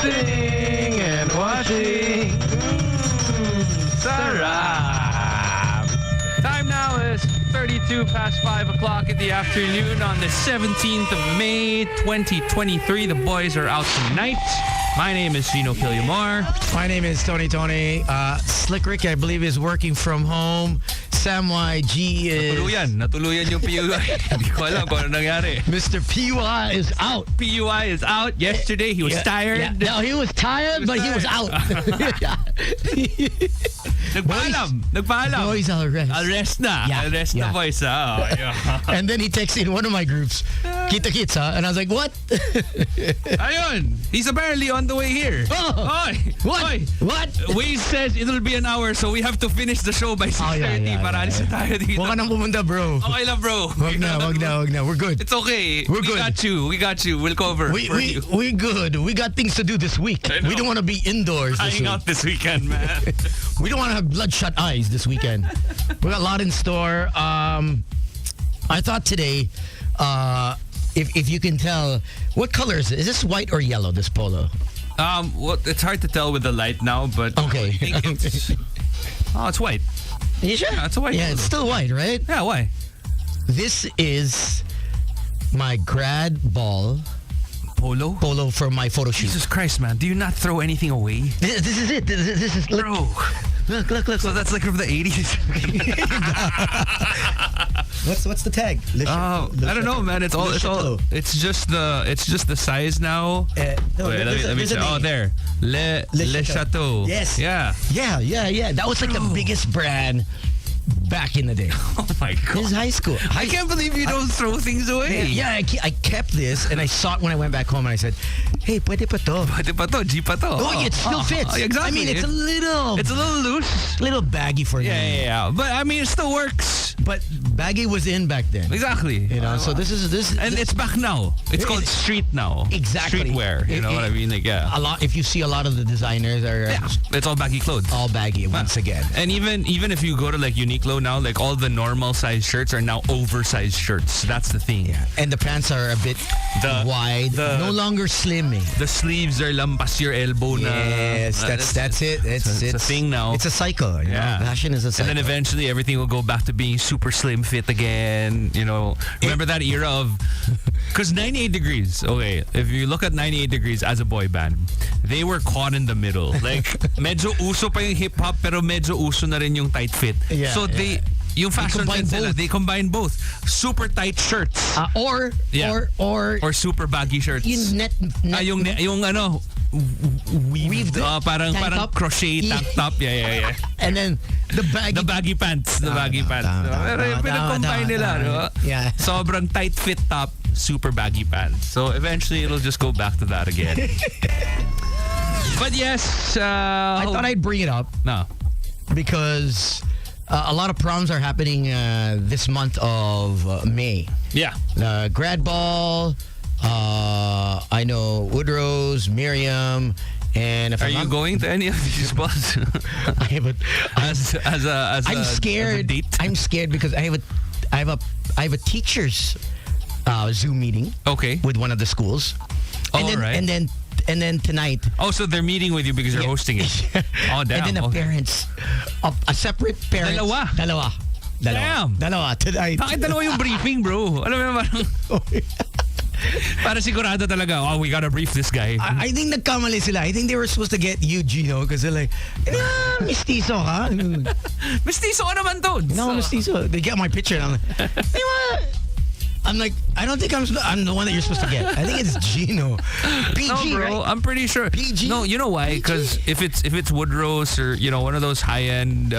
Rinsing and washing. Sarap. Time now is 32 past 5 o'clock in the afternoon on the 17th of May, 2023. The boys are out tonight. My name is Gino Killiamore. My name is Tony. Slick Rick, I believe, is working from home. Sam YG is... Natuluyan yung PUI. Hindi ko alam kung ano nangyari. Mr. PUI is out. PUI is out. Yesterday, he was tired. Yeah. No, he was tired, but he was out. Nagpaalam. Boys, I'll rest. I'll rest na. Yeah. I'll rest na, boys. And then he texted in one of my groups, Kita Kits, huh? And I was like, what? Ayun. He's apparently on the way here. Oh. Oy. What? Oy. What? Waze says it'll be an hour, so we have to finish the show by 6:30 para alis na tayo dito. Huwag ka nang pumunta, bro. Okay lang, bro. Wag na. We're good. It's okay. We're good. We got you. We'll cover. We're good. We got things to do this week. We don't want to be indoors this Hanging week. out this weekend, man. We don't want to have bloodshot eyes this weekend. We got a lot in store. I thought today, if you can tell, what color is it? Is this white or yellow, this polo? Well, it's hard to tell with the light now, but Okay. I think it's white. You sure? Yeah, it's a white Yeah, polo. it's still white, right? Yeah, why? This is my grad ball polo for my photo shoot. Jesus Christ, man. Do you not throw anything away? This is it. This is look. Bro. Look. So that's like from the 80s. What's the tag? I don't know, man. It's just the size now. No, Wait, let me see. Oh, there. Le Chateau. Yes. Yeah. Yeah. That was like the biggest brand back in the day. Oh my This is god. high school. I can't believe you don't throw things away. Yeah, I kept this and I saw it when I went back home and I said, hey, pwede pa to. Pwede pa to, G pa to. Oh, it still fits. Exactly. I mean, it's a little loose. baggy for me. Yeah. But I mean, it still works. But baggy was in back then. Exactly. You know, so this is And it's back now. It's called street now. Exactly. Streetwear. You know what I mean? Like, yeah. A lot. If you see a lot of the designers are It's all baggy clothes. all baggy once again. And even if you go to like Uniqlo now, like all the normal size shirts are now oversized shirts. That's the thing. Yeah. And the pants are a bit wide. No longer slim. The sleeves are lampas your elbow na. Yes, that's it. It's a thing now. It's a cycle. You know? Fashion is a cycle. And then eventually everything will go back to being super slim fit again. You know, remember that era of... Because 98 Degrees, okay, if you look at 98 Degrees as a boy band, they were caught in the middle. Like, medyo uso pa yung hip-hop pero medyo uso na rin yung tight fit. Yeah, so yung fashion combine sense nila, both. they combine both. Super tight shirts. Or super baggy shirts. Yung ano, weaved parang top? crochet tank top. Yeah. And then the baggy pants. Pero pinag-combine nila, no? Yeah. Sobrang tight fit top, super baggy pants. So eventually it'll just go back to that again. But yes, I thought I'd bring it up. No. Because a lot of proms are happening this month of May. Yeah. Grad Ball, I know Woodrose, Miriam, and if Are you going to any of these balls? I have a, I'm scared. As a date? I'm scared because I have a teachers Zoom meeting. Okay. With one of the schools. Right. And then tonight. Oh, so they're meeting with you because you're hosting it. Oh, damn. And then the parents, a separate parents. Dalawa. Damn. Dalawa tonight. Bakit dalawa yung briefing, bro? Alam mo naman. Para sigurado talaga, we gotta brief this guy. I think nagkamali sila. I think they were supposed to get you, Gino, because they're like, mestizo ka? Mestizo ka naman to. No, mestizo. They get my picture and I'm like, I don't think I'm the one that you're supposed to get. I think it's Gino. PG, no, bro, right? I'm pretty sure. PG. No, you know why? Because if it's Woodrose or one of those high-end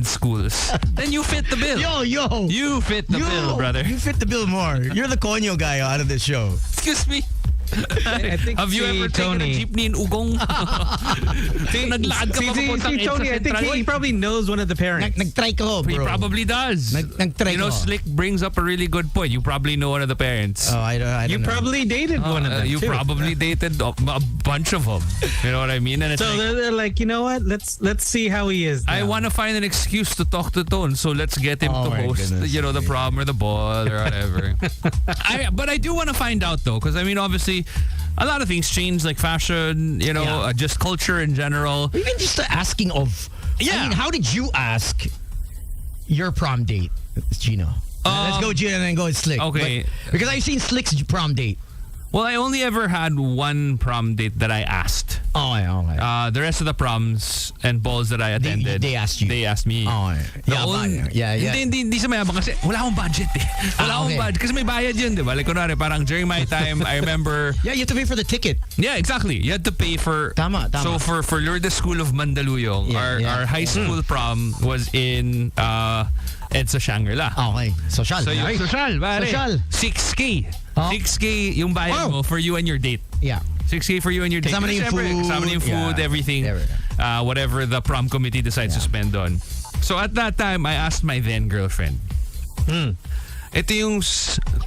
schools, then you fit the bill. Yo, you fit the bill, brother. You fit the bill more. You're the conyo guy out of this show. Excuse me. I think Have you ever taken a jeepney in Ugong? Naglakad ka pa papuntang Tony, I think he probably knows one of the parents. Nag-try ko, bro. He probably does. Nag-try ko. Slick brings up a really good point. You probably know one of the parents. Oh, I don't You know. probably dated one of them, You too. probably dated a bunch of them. You know what I mean? And it's So like, they're like, you know what? Let's see how he is now. I want to find an excuse to talk to Tone, so let's get him to my host, goodness. the prom or the ball or whatever. But I do want to find out though, because I mean, obviously, actually, a lot of things changed, like fashion, just culture in general. Even just the asking of. Yeah. I mean, how did you ask your prom date, Gino? Let's go Gino and then go with Slick. Okay. Because I've seen Slick's prom date. Well, I only ever had one prom date that I asked. Oh, okay. The rest of the proms and balls that I attended, They asked you. They asked me. Oh, yeah. Hindi sa mayabang kasi wala akong budget eh. Wala akong budget kasi may bayad yun, di ba? Like, kunwari, parang during my time, I remember... Yeah, you have to pay for the ticket. Yeah, exactly. You had to pay for... Tama. So for Lourdes School of Mandaluyong, our high school prom was in EDSA Shangri-La. Okay. Social. So yung social, pare. Social. 6K. Oh. 6K yung bayad mo for you and your date. Yeah. 6K for you and your date. Kasama na yung food. Kasama na yung food, everything. Whatever the prom committee decides to spend on. So at that time, I asked my then girlfriend. Ito yung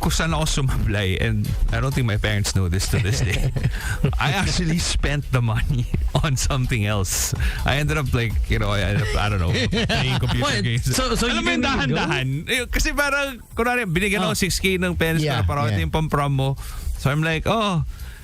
kung saan ako sumablay, and I don't think my parents know this to this day. I actually spent the money on something else. I ended up I don't know, playing computer games. So alam mo yung dahan-dahan. Kasi parang, kunwari, binigyan ako 6K ng parents para ito yung pang-prom mo. So I'm like,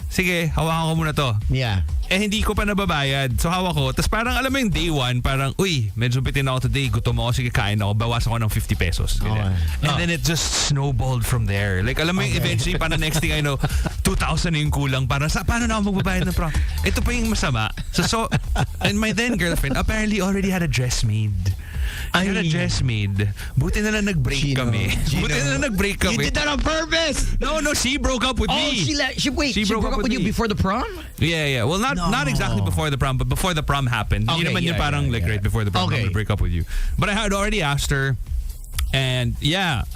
sige, hawakan ko muna to. Yeah. Hindi ko pa nababayad. So hawak ko. Tapos parang alam mo yung day one, parang, medyo bitin ako today. Gutom ako, sige kain ako. Bawasan ko ng 50 pesos. And then it just snowballed from there. Like alam mo yung eventually, parang next thing I know, 2,000 na yung kulang. Parang paano na ako magbabayad ng prom? Ito pa yung masama. So and my then girlfriend apparently already had a dress made. I had a dress made. Buti na lang nag-break kami. Buti na lang nag-break kami. You did that on purpose! No, she broke up with me. She broke up with you before the prom? Yeah. Well, not exactly before the prom, but before the prom happened. Hindi naman yung parang right before the prom, I'm gonna break up with you. But I had already asked her. And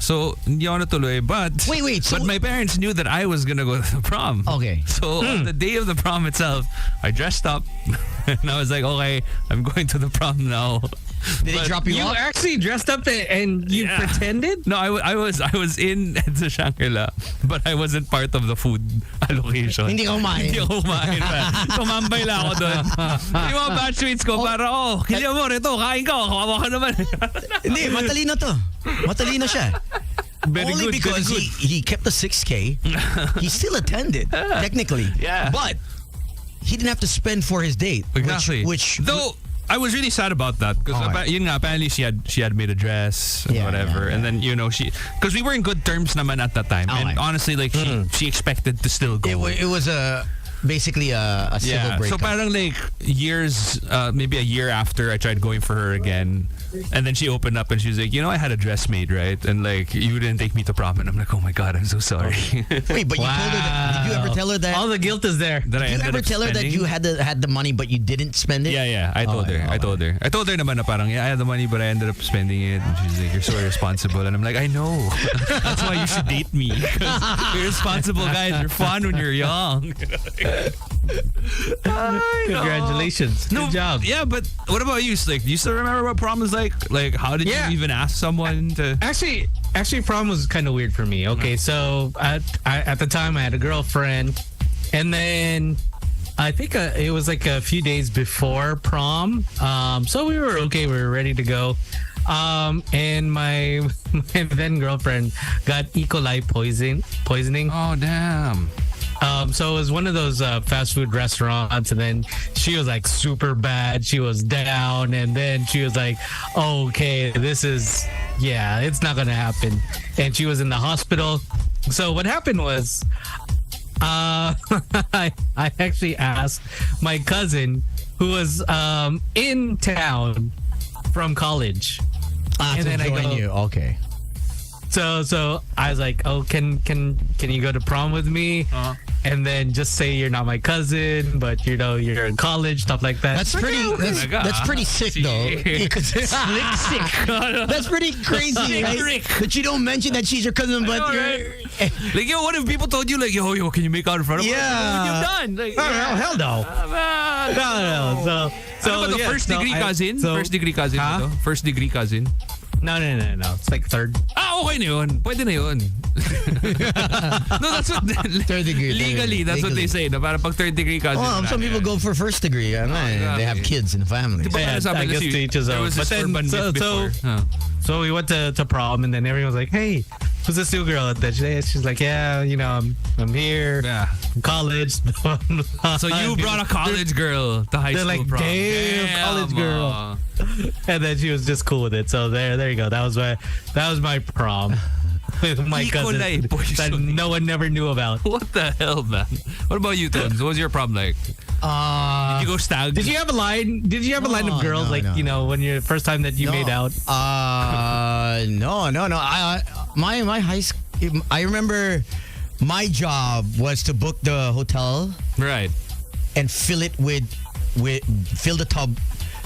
so hindi ako natuloy. But wait. But my parents knew that I was gonna go to the prom. Okay. So on the day of the prom itself, I dressed up and I was like, okay, I'm going to the prom now. Did they drop you off? You actually dressed up and you pretended? No, I was in EDSA Shangri-La, but I wasn't part of the food allocation. Hindi ka kumain. Hindi ako kumain. Tumambay lang ako doon. Yung mga batchmates ko, para, kilya mo, rito, kain ka, kawawa ka naman. Hindi, matalino to. Matalino siya. Only because he kept the 6K. He still attended, technically. Yeah. But he didn't have to spend for his date. Exactly. Which though I was really sad about that because apparently she had made a dress and whatever, and then because we were in good terms naman at that time, and honestly, like she expected to still go. It was basically a civil breakup. So parang like years, maybe a year after, I tried going for her again. And then she opened up and she was like, I had a dress made, right? And like, you didn't take me to prom. And I'm like, oh my God, I'm so sorry. Wait, but you told her that, did you ever tell her that? All the guilt is there. Did you ever tell her that you had the money but you didn't spend it? Yeah. I told her. I told her naman na parang, I had the money but I ended up spending it. And she's like, you're so irresponsible. And I'm like, I know. That's why you should date me. Because irresponsible guys are fun when you're young. Congratulations. Good job. Yeah, but what about you, Slick? Do you still remember what prom was like? Like, how did you even ask someone to... Actually, prom was kind of weird for me. Okay, so at the time, I had a girlfriend. And then I think it was like a few days before prom. So we were okay. We were ready to go. And my then girlfriend got E. coli poisoning. Oh, damn. So it was one of those fast food restaurants, and then she was like super bad. She was down, and then she was like, okay, it's not gonna happen. And she was in the hospital. So what happened was, I actually asked my cousin who was in town from college. And then I go, you. Okay. So I was like, can you go to prom with me? And then just say you're not my cousin, but you're in college, stuff like that. That's pretty sick though. Sick. That's pretty crazy, right? That you don't mention that she's your cousin, but you're like, what if people told you like, yo, can you make out in front of her? Yeah. What you've done? Like, hell no. No. So about the first degree cousin? First degree cousin. Huh? First degree cousin. No. It's like third. Okay na yun. Pwede na yun. No, that's what... Third degree. Legally, that's what they say. Na parang pag third degree cousin. Oh, some people go for first degree. They have kids in the family. I guess to each his own. But then, so we went to prom, and then everyone was like, hey, who's this new girl? And then she's like, yeah, I'm here. Yeah. From college. So you brought a college girl to high They're school like, prom. damn, college girl. And then she was just cool with it. So there you go. That was my prom with my cousin that no one never knew about. What the hell, man? What about you, Tons? What was your prom like? Did you go stag? Did you have a line? Did you have a line of girls when you're first time that you made out? No. My high school. I remember my job was to book the hotel Right. and fill it with fill the tub.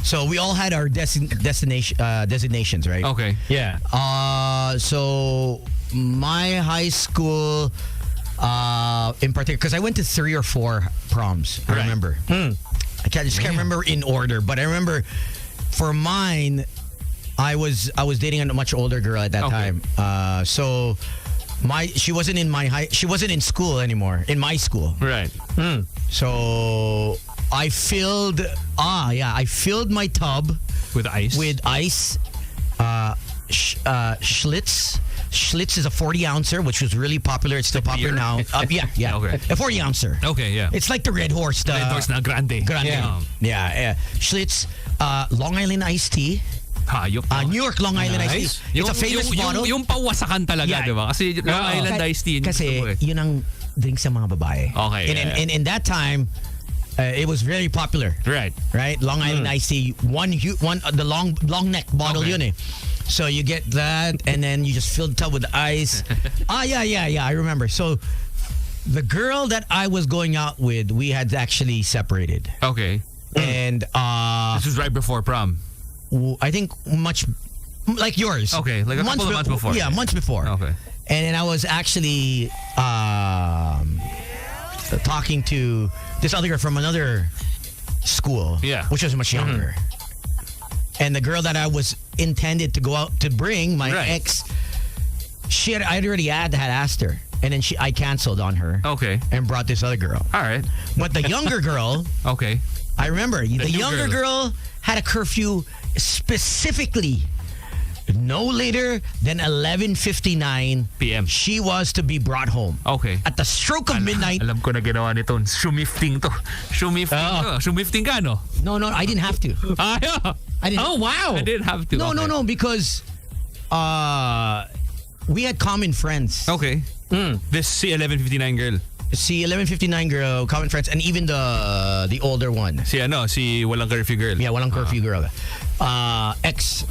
So we all had our designations, right? Okay. Yeah. So my high school, in particular, because I went to 3 or 4 proms. I remember. I just can't remember in order, but I remember for mine, I was dating a much older girl at that time. So she wasn't in school anymore. In my school. Right. So I filled my tub With ice. Schlitz. Schlitz is a 40-ouncer, which was really popular. It's still popular now. Yeah. Okay. A 40-ouncer. Okay, yeah. It's like the Red Horse. The Red Horse na grande. Yeah. Schlitz, Long Island iced tea. Hayop. New York Long Island iced tea. It's a famous bottle. Yung pawasakan talaga, di ba? Kasi Long Island iced tea. Kasi yun ang drink sa mga babae. Okay. And in that time, it was very popular. Right. Long Island iced tea. The long neck bottle yun eh. So you get that, and then you just fill the tub with ice. Yeah. I remember. So the girl that I was going out with, we had actually separated. Okay. And this was right before prom. I think much like yours. Okay, like a couple of months before. Yeah, months before. Okay. And then I was actually talking to this other girl from another school. Yeah. Which was much younger. And the girl that I was intended to go out to bring, my ex, I already had asked her. And then I canceled on her. Okay. And brought this other girl. All right. But the younger girl, okay. I remember, the younger girl had a curfew specifically no later than 11:59 PM. She was to be brought home. Okay. At the stroke of midnight. Alam ko na ginawa nito. Shumifting to. Shumifting ka, no? No, I didn't have to. Yeah. I didn't. Oh, wow. I didn't have to. No, because we had common friends. Okay. This 11:59 girl. Si 11:59 girl, common friends, and even the older one. Si walang curfew girl. Yeah, walang curfew girl. The ex.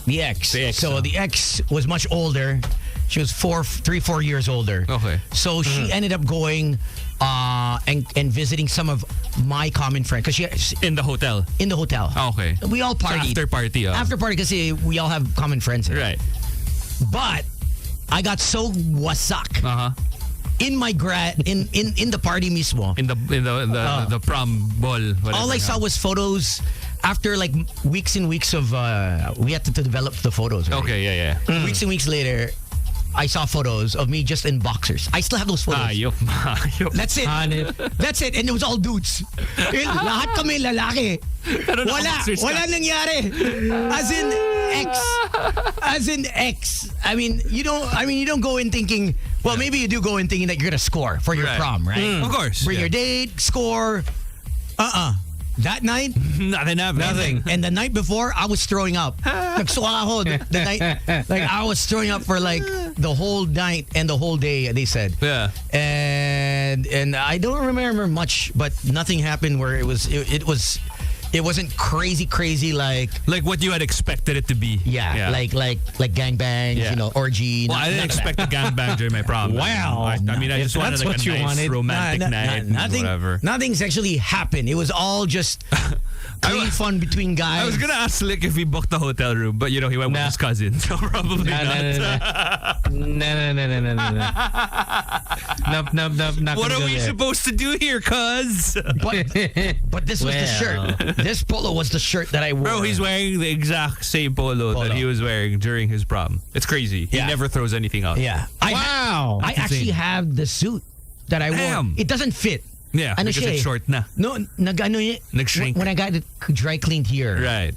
So the ex was much older. She was 3-4 years older. Okay. So she ended up going and visiting some of my common friends because she in the hotel. In the hotel. Okay. We all partied. After party. After party because we all have common friends. Right. But I got so wasak. In my in the party mismo. In the prom ball. All I saw was photos after like weeks and weeks of we had to develop the photos. Right? Okay, yeah. Weeks and weeks later, I saw photos of me just in boxers. I still have those photos. Ayop. That's it. That's it. And it was all dudes. Lahat kami lalaki. Wala nangyari. As in X. I mean, you don't go in thinking, well, maybe you do go in thinking that you're going to score for your prom, right? Of course. Bring your date, score. That night, nothing happened. Nothing. And the night before, I was throwing up. Nagsuka ako the night. Like, I was throwing up for like the whole night and the whole day, they said. Yeah. And I don't remember much, but nothing happened where it wasn't crazy like what you had expected it to be. Yeah. Like gangbangs, orgy. Well, I didn't expect a gangbang during my prom. Wow. I mean, I just wanted that's like what a you nice wanted. romantic night. Whatever. Nothing's actually happened. It was all just clean fun between guys. I was gonna ask Slick if he booked the hotel room, but he went with his cousin, so probably not. No. Nope. What are we supposed to do here, cuz? But this was the shirt. This polo was the shirt that I wore. Bro, he's wearing the exact same polo that he was wearing during his prom. It's crazy. He never throws anything out. Yeah. Wow. I actually have the suit that I wore. It doesn't fit. Yeah, because it's short na. No, nag-shrink. When I got it dry cleaned here. Right.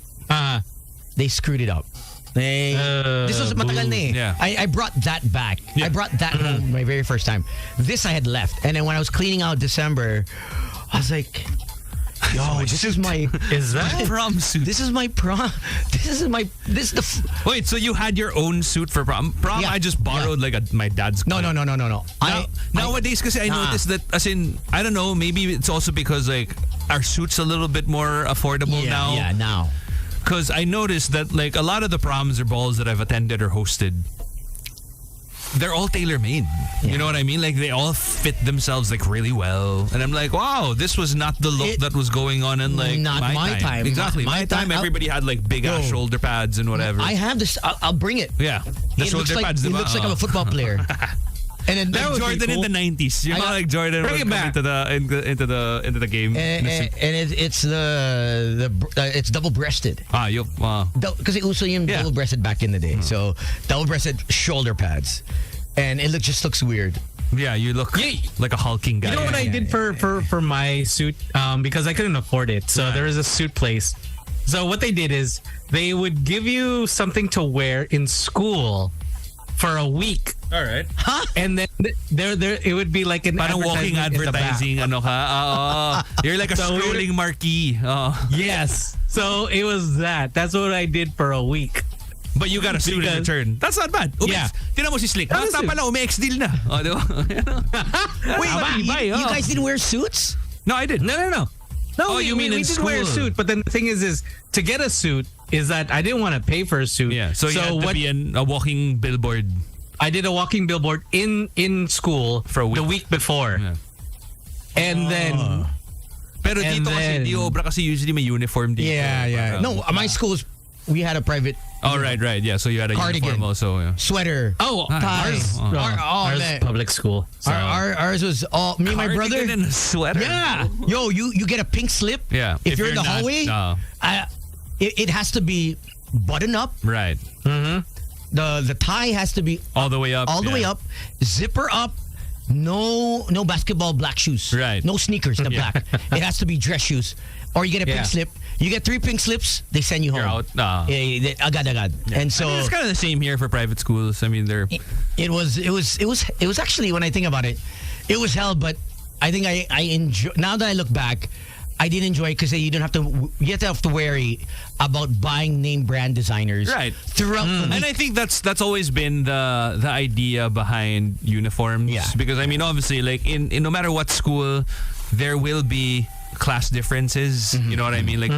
They screwed it up. This was matagal na eh. Yeah. I brought that back. Yeah. I brought that home my very first time. This I had left. And then when I was cleaning out December, I was like, yo, this is my... Is that? Prom suit. This is my prom. Wait, so you had your own suit for prom? Prom, Yeah. I just borrowed my dad's No. Nowadays, because I noticed that, as in, I don't know, maybe it's also because like our suit's a little bit more affordable now. Yeah, now. Because I noticed that like a lot of the proms or balls that I've attended or hosted, they're all tailor-made. You know what I mean? Like they all fit themselves like really well. And I'm like, wow, this was not the look that was going on in like Not my time. Exactly. My My time, time, everybody had like big ass shoulder pads and whatever. I have this. I'll bring it. yeah. The It shoulder looks like, pads, it diba? looks like I'm a football player. And then Like Jordan in the 90s. You know, like Jordan Bring would it come back. into the game. it's it's double-breasted. Wow. Because uso yung Yeah. double-breasted back in the day. So double-breasted shoulder pads, and it just looks weird. Yeah, you look like a hulking guy. You know what I did for my suit? Because I couldn't afford it. So there was a suit place. So what they did is they would give you something to wear in school for a week. All right. And then there it would be like an Parang walking advertising, ano ka? You're like a So scrolling marquee. Yes. So it was that. That's what I did for a week. But you got a suit in Because- return. That's not bad. Yeah. Tinan mo si Slick. Ano Basta suit? pala, umi-ex-deal na. Di ba? Wait, you guys didn't wear suits? No, I did. No. No, Oh, you mean we in did wear a school? suit, but then the thing is to get a suit is that I didn't want to pay for a suit. Yeah, so you had to be a walking billboard. I did a walking billboard in school For a week. the week before. Yeah. And then Pero And dito kasi, then- di obra kasi usually may uniform dito. Parang- No, my school's, we had a private Oh, right. Yeah, so you had a Cardigan. uniform also. Yeah. sweater. ours, ours man. public school. So. Ours was all me and my brother. Cardigan and a sweater. Yeah. Yo, you get a pink slip. Yeah. If you're in the not- hallway, it has to be button up. Right. The tie has to be All the way up. all the way up, zipper up. No basketball black shoes. Right. No sneakers na black. It has to be dress shoes. Or you get a pink Yeah. slip. You get 3 pink slips, they send you home. You're out. Agad. And so I mean, it's kind of the same here for private schools. I mean, they're it was actually, when I think about it, it was hell, but I think I enjoy, now that I look back, I did enjoy it because you don't have to worry about buying name brand designers Right. throughout the week. And I think that's always been the idea behind uniforms. Yeah. Because I mean, obviously, like in no matter what school, there will be class differences. You know what I mean? Like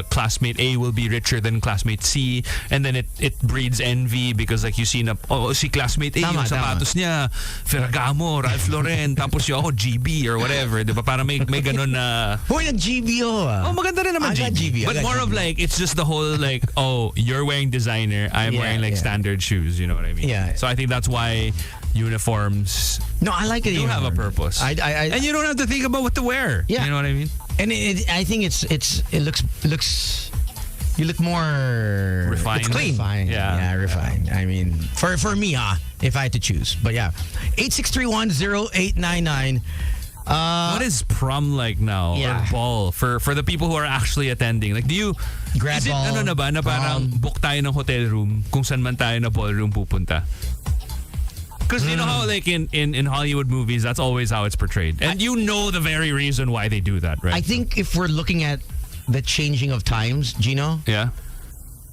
classmate A will be richer than classmate C, and then it breeds envy because like you see na si classmate A Tama, yung sapatos niya Ferragamo, Ralph Lauren, tapos yung ako GB or whatever, 'di ba? Para may ganun na Hoy, nag-GBO ah. Oh, maganda rin naman I got GB. GB. But more of like, it's just the whole like, oh, you're wearing designer, I'm Yeah, wearing like yeah. standard shoes, you know what I mean? Yeah. So I think that's why uniforms No, I like it. do have a purpose. And you don't have to think about what to wear. Yeah. You know what I mean? And I think it looks you look more Refined. It's clean. Refined. Yeah. Refined. I mean, for me, if I had to choose. But yeah, 8631-0899. What is prom like now? Yeah. Or ball for the people who are actually attending? Like, do you Grad is it ball, ano na ba na parang book tayo ng hotel room kung saan man tayo na ballroom pupunta? Because you know how like in Hollywood movies, that's always how it's portrayed. And you know the very reason why they do that, right? I think if we're looking at the changing of times, Gino, Yeah.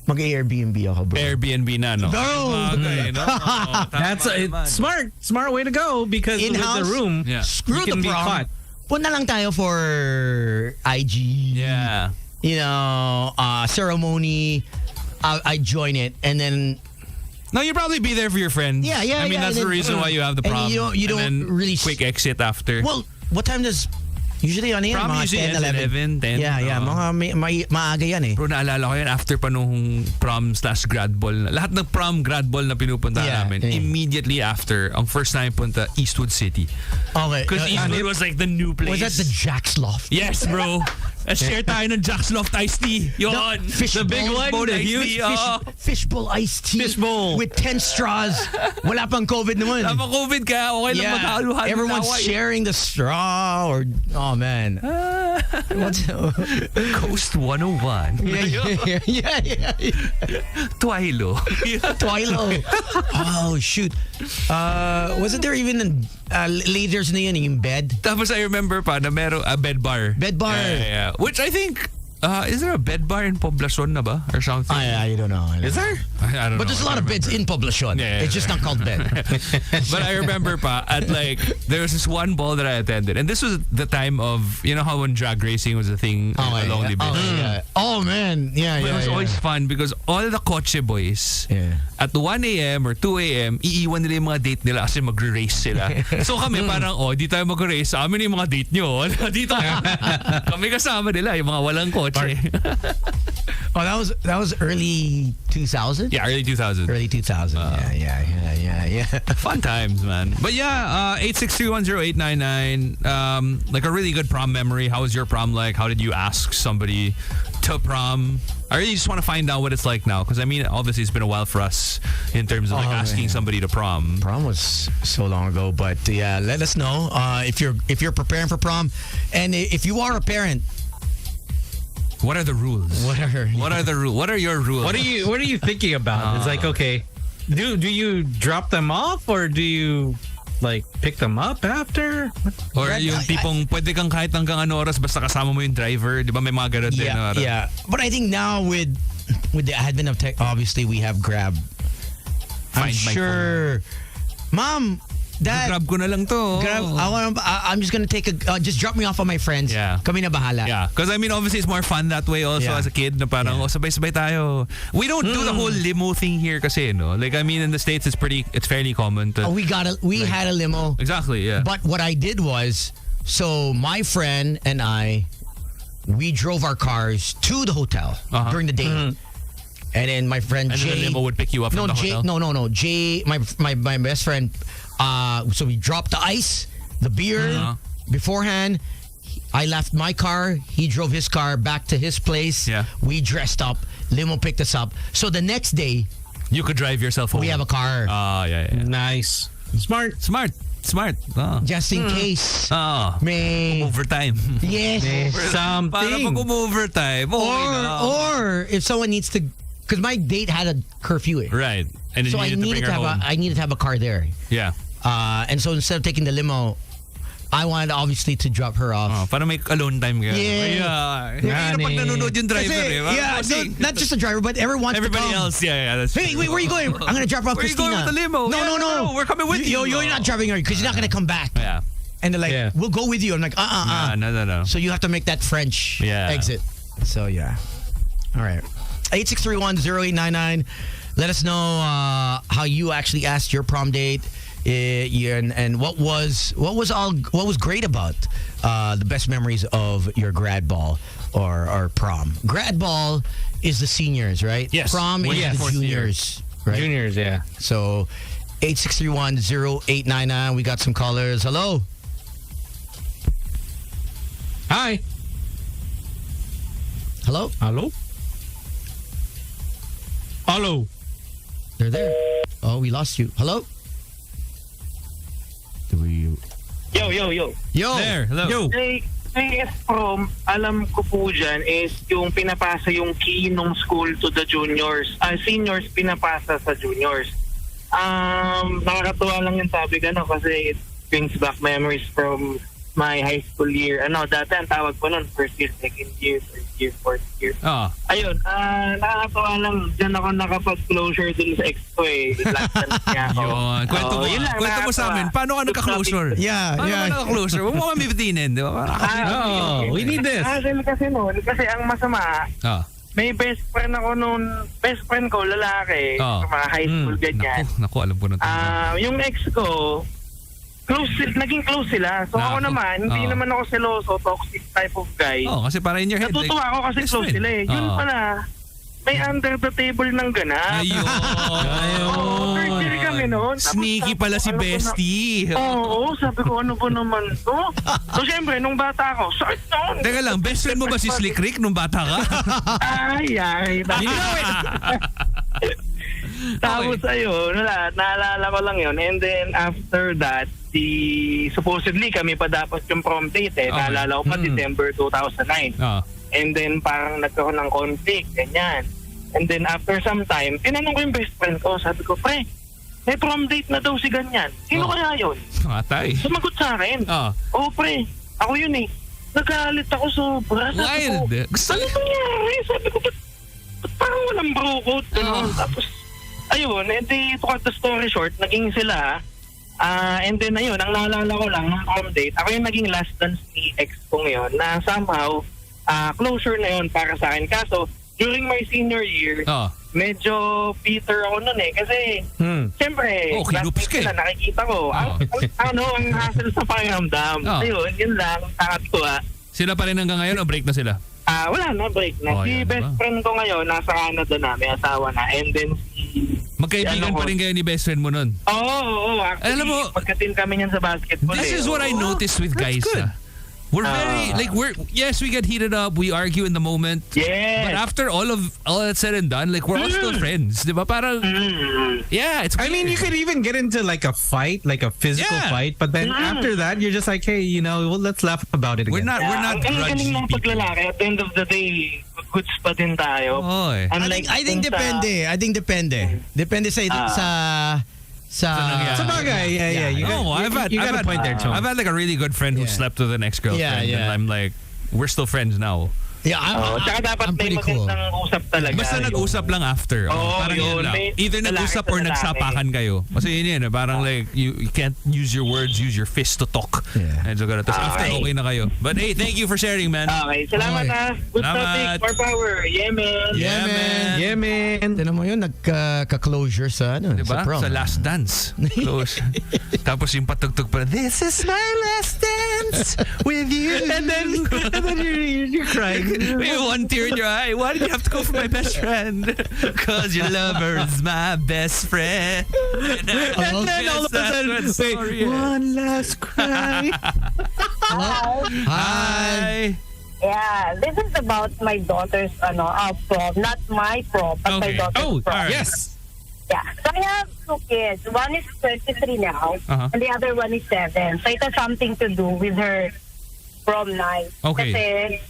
mag-Airbnb ako, bro. Airbnb na, no? No! Okay, no? That's smart way to go because In-house? with the room, Yeah. Screw you the can be prom. caught. Punta lang tayo for IG. Yeah. You know, ceremony. I join it, and then No, you'll probably be there for your friends. Yeah, I mean, yeah, that's and the then- reason why you have the and prom. you don't and then really quick exit after. well, what time does usually ano yan? Prom Mga usually 10, ends 11. 11, 10. Yeah, maaga yan eh. Bro, naalala ko yan after pa nung prom/grad ball. Lahat ng prom, grad ball na pinupunta namin, yeah. immediately after, ang first time punta, Eastwood City. Okay. Because Eastwood was like the new place. Was that the Jack's Loft? Yes, bro. Share tayo ng Jack's Loft iced tea. Yun. The big one, the huge fishbowl iced tea. Fishbowl. With 10 straws. Wala pang COVID naman. Tama COVID ka. Okay lang maghaluhan. Everyone's sharing the straw or, oh man. What's Coast 101. yeah. Twilo. Twilo. Oh, shoot. Wasn't there even lasers na yun yung bed? Tapos I remember pa na meron a bed bar. Bed bar. Yeah. Which I think, is there a bed bar in Poblacion na ba? Or something? I don't know. Is there? I don't know. But there's a lot of beds in Poblacion. Yeah, it's just not called bed. But I remember pa, at like, there was this one ball that I attended. And this was the time of, you know how when drag racing was a thing along the beach? Oh, man. Yeah, But it was always fun because all the Kotse boys, at 1 a.m. or 2 a.m., iiwan nila yung mga date nila kasi magre-race sila. So kami parang, di tayo mag-race. Sa amin yung mga date nyo. Dito. Kami kasama nila, yung mga walang kotse. Oh, that was early 2000? Yeah, early 2000. Early 2000. Yeah. Fun times, man. But yeah, 863108899. Like a really good prom memory. How was your prom like? How did you ask somebody to prom? I really just want to find out what it's like now. Because I mean, obviously it's been a while for us in terms of like asking somebody to prom. Prom was so long ago, but yeah, let us know if you're preparing for prom, and if you are a parent. What are the rules? What are the rules? What are your rules? What are you thinking about? It's like, okay, do you drop them off or do you like pick them up after? Or yung tipong pwede kang kahit hanggang ano oras basta kasama mo yung driver, di ba may mga ganun din? Yeah. But I think now with the advent of tech, obviously we have Grab. I'm sure, Mom, Dad, grab ko na lang to. I'm just gonna take just drop me off on my friends. Yeah. Kami na bahala. Yeah. Because I mean, obviously it's more fun that way also as a kid. Na parang, sabay-sabay tayo. We don't do the whole limo thing here kasi, no? Like, I mean, in the States, it's fairly common to... We had a limo. Exactly, yeah. But what I did was, so my friend and I, we drove our cars to the hotel during the day. Mm-hmm. And then my friend Jay... And then the limo would pick you up from the hotel? No. Jay, my best friend... so we dropped the ice, the beer beforehand. I left my car. He drove his car back to his place. Yeah. We dressed up. Limo picked us up. So the next day, you could drive yourself home. We have a car. Yeah. Nice. Smart. Oh. Just in case. May overtime. Yes. Something. Para pag overtime. Or if someone needs to, because my date had a curfew. Right. And so I needed to have a car there. Yeah. And so instead of taking the limo, I wanted obviously to drop her off. Para make alone time ka. Yeah. Pag nanonood yung driver not just the driver, but everybody else. Yeah, that's Hey, wait, where are you going? I'm going to drop off Christina. Where are you going with the limo? No. We're coming with you. You're not driving her because you're not going to come back. Yeah. And they're like, we'll go with you. I'm like, No. So you have to make that French exit. So, yeah. All right. 8631-0899. Let us know how you actually asked your prom date. And what was great about the best memories of your grad ball or prom. Grad ball is the seniors, right? Yes. Prom is the juniors, right? Juniors, yeah. So 8631-0899. We got some callers. Hello. Hi. Hello. They're there. Oh, we lost you. Hello. Yo. There, hello. Yo. Hey, prom, alam ko po dyan is yung pinapasa yung key ng school to the juniors. Seniors pinapasa sa juniors. Nakakatuwa lang yung topic kasi it brings back memories from my high school year. Dati ang tawag ko nun, first year, second year, third year, fourth year. Ayun, nakakatawa lang. Diyan ako nakapag-closure dun sa ex ko Last dance niya ako. Kwento mo sa amin. Paano ka nagka-closure? Paano ka nagka-closure? Huwag mo kami bitinin, di ba? We need this. Kasi ang masama, may best friend ko, lalaki, sa mga high school, ganyan. Naku, alam ko na ito. Yung ex ko, naging close sila. So ako naman, hindi naman ako seloso, toxic type of guy. Kasi para in your head. Natutuwa ako kasi close sila Yun pala, may under the table ng ganap. Ayun. Oo, third year kami noon. Tapos Sneaky pala si ano ko na- Bestie. Oo, sabi ko, ano ba naman to? So, syempre, nung bata ako, sakit noon. Teka lang, best friend mo ba si Slick Rick nung bata ka? Ay. Tapos ayun, wala, naalala ko lang yun. And then after that, supposedly kami pa dapat yung prom date eh. Okay. Naalala ko pa December 2009. Oh. And then parang nagkaroon ng conflict, ganyan. And then after some time, tinanong ko yung best friend ko, sabi ko, pre, may prom date na daw si ganyan. Sino kaya yun? Matay. Sumagot sa akin. Oh. Oh, pre, ako yun eh. Nagalit ako sobra. Sabi ko, Wild. Gusto ano nangyari? Sabi ko, ba't parang walang brokot? Ganun. Tapos, ayun, and to cut the story short, naging sila. And then, ayun, ang naalala ko lang, ng prom date, ako yung naging last dance ni ex ko ngayon, na somehow, closure na yun para sa akin. Kaso, during my senior year, Oh. medyo bitter ako nun eh. Kasi, siyempre, kinups ka eh. na nakikita ko. Ang hassle sa pakiramdam. Oh. Ayun, yun lang. Nakatuwa. Sila pa rin hanggang ngayon o break na sila? Wala na, break na. Oh, Si yan, best diba? friend ko ngayon, nasa Canada na, may asawa na. And then Magkaibigan ano pa ko- rin kayo ni best friend mo nun? Oo. Actually, Alam mo, magka-team kami niyan sa basketball. This eh. is what I Oo. noticed with guys. We're very yes, we get heated up, we argue in the moment. Yes. But after all that's said and done, like we're all still friends, di ba? Parang yeah, it's I mean, weird. you could even get into like a fight, like a physical Yeah. fight, but then after that, you're just like, hey, well, let's laugh about it again. we're not Ang galing grudgy ng people. paglalaki. At the end of the day, goods pa din tayo. Oy. Unlike I think dun sa- depende. Depende sa nangyari. Sabagay, yeah. You got a point there, Chong. I've had like a really good friend who Yeah. slept with an ex-girlfriend, Yeah. and I'm like, we're still friends now. Yeah, Tsaka dapat I'm may pretty cool. magandang usap talaga. Basta nag-usap lang after. Oo, Parang yun. yun lang. May Either lalaki nag-usap sa or lalaki. nagsapakan kayo. Kasi yun yun. Parang like, you can't use your words, use your fist to talk. Yeah. And so, tapos after, okay na kayo. But hey, thank you for sharing, man. Okay, salamat Okay. ha. Good Salamat. topic, more power. Yeah, man. Yeah, man. Yeah, man. Tinan mo yun, nagka-closure sa Diba? sa prom. Sa last dance. Close. Tapos yung patugtog pa, this is my last dance with you. And then you're crying. With one tear in your eye. Why did you have to go for my best friend? Because your lover is my best friend. And then all of a sudden, wait, one last cry. Hi. Yeah, this is about my daughter's prom, not my prom, but my Okay. daughter's prom. alright. Yes. Yeah. So I have two kids. One is 33 now, Uh-huh. and the other one is 7. So it has something to do with her prom night. Okay. Kasi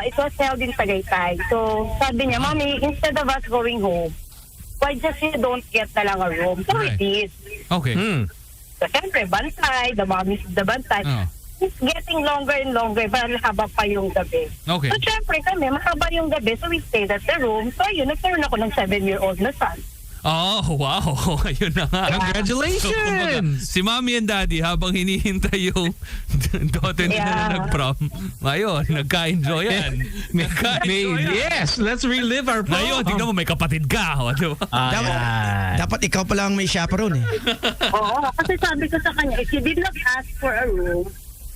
it was held in Tagaytay. So sabi niya, Mommy, instead of us going home, why just you don't get na lang a room? So we Right. did. Okay. So siyempre, bantay, the mom is the bantay. Oh. It's getting longer and longer, parang haba pa yung gabi. Okay. So, syempre kami, mahaba yung gabi, so we stayed at the room. So, yun, nagkaroon ako ng 7-year-old na son. Oh, wow. Ayun na nga. So, kumbaga, Congratulations. si mommy and daddy habang hinihintay yung daughter nila na Yeah. nag-prom, ngayon, nagka-enjoy yan. Nagka-enjoy yan. Yes, let's relive our prom. Ngayon, tignan mo, may kapatid ka. O, diba? Dapat ikaw pa lang may chaperone eh. Oo, kasi sabi ko sa kanya, if you did not ask for a room,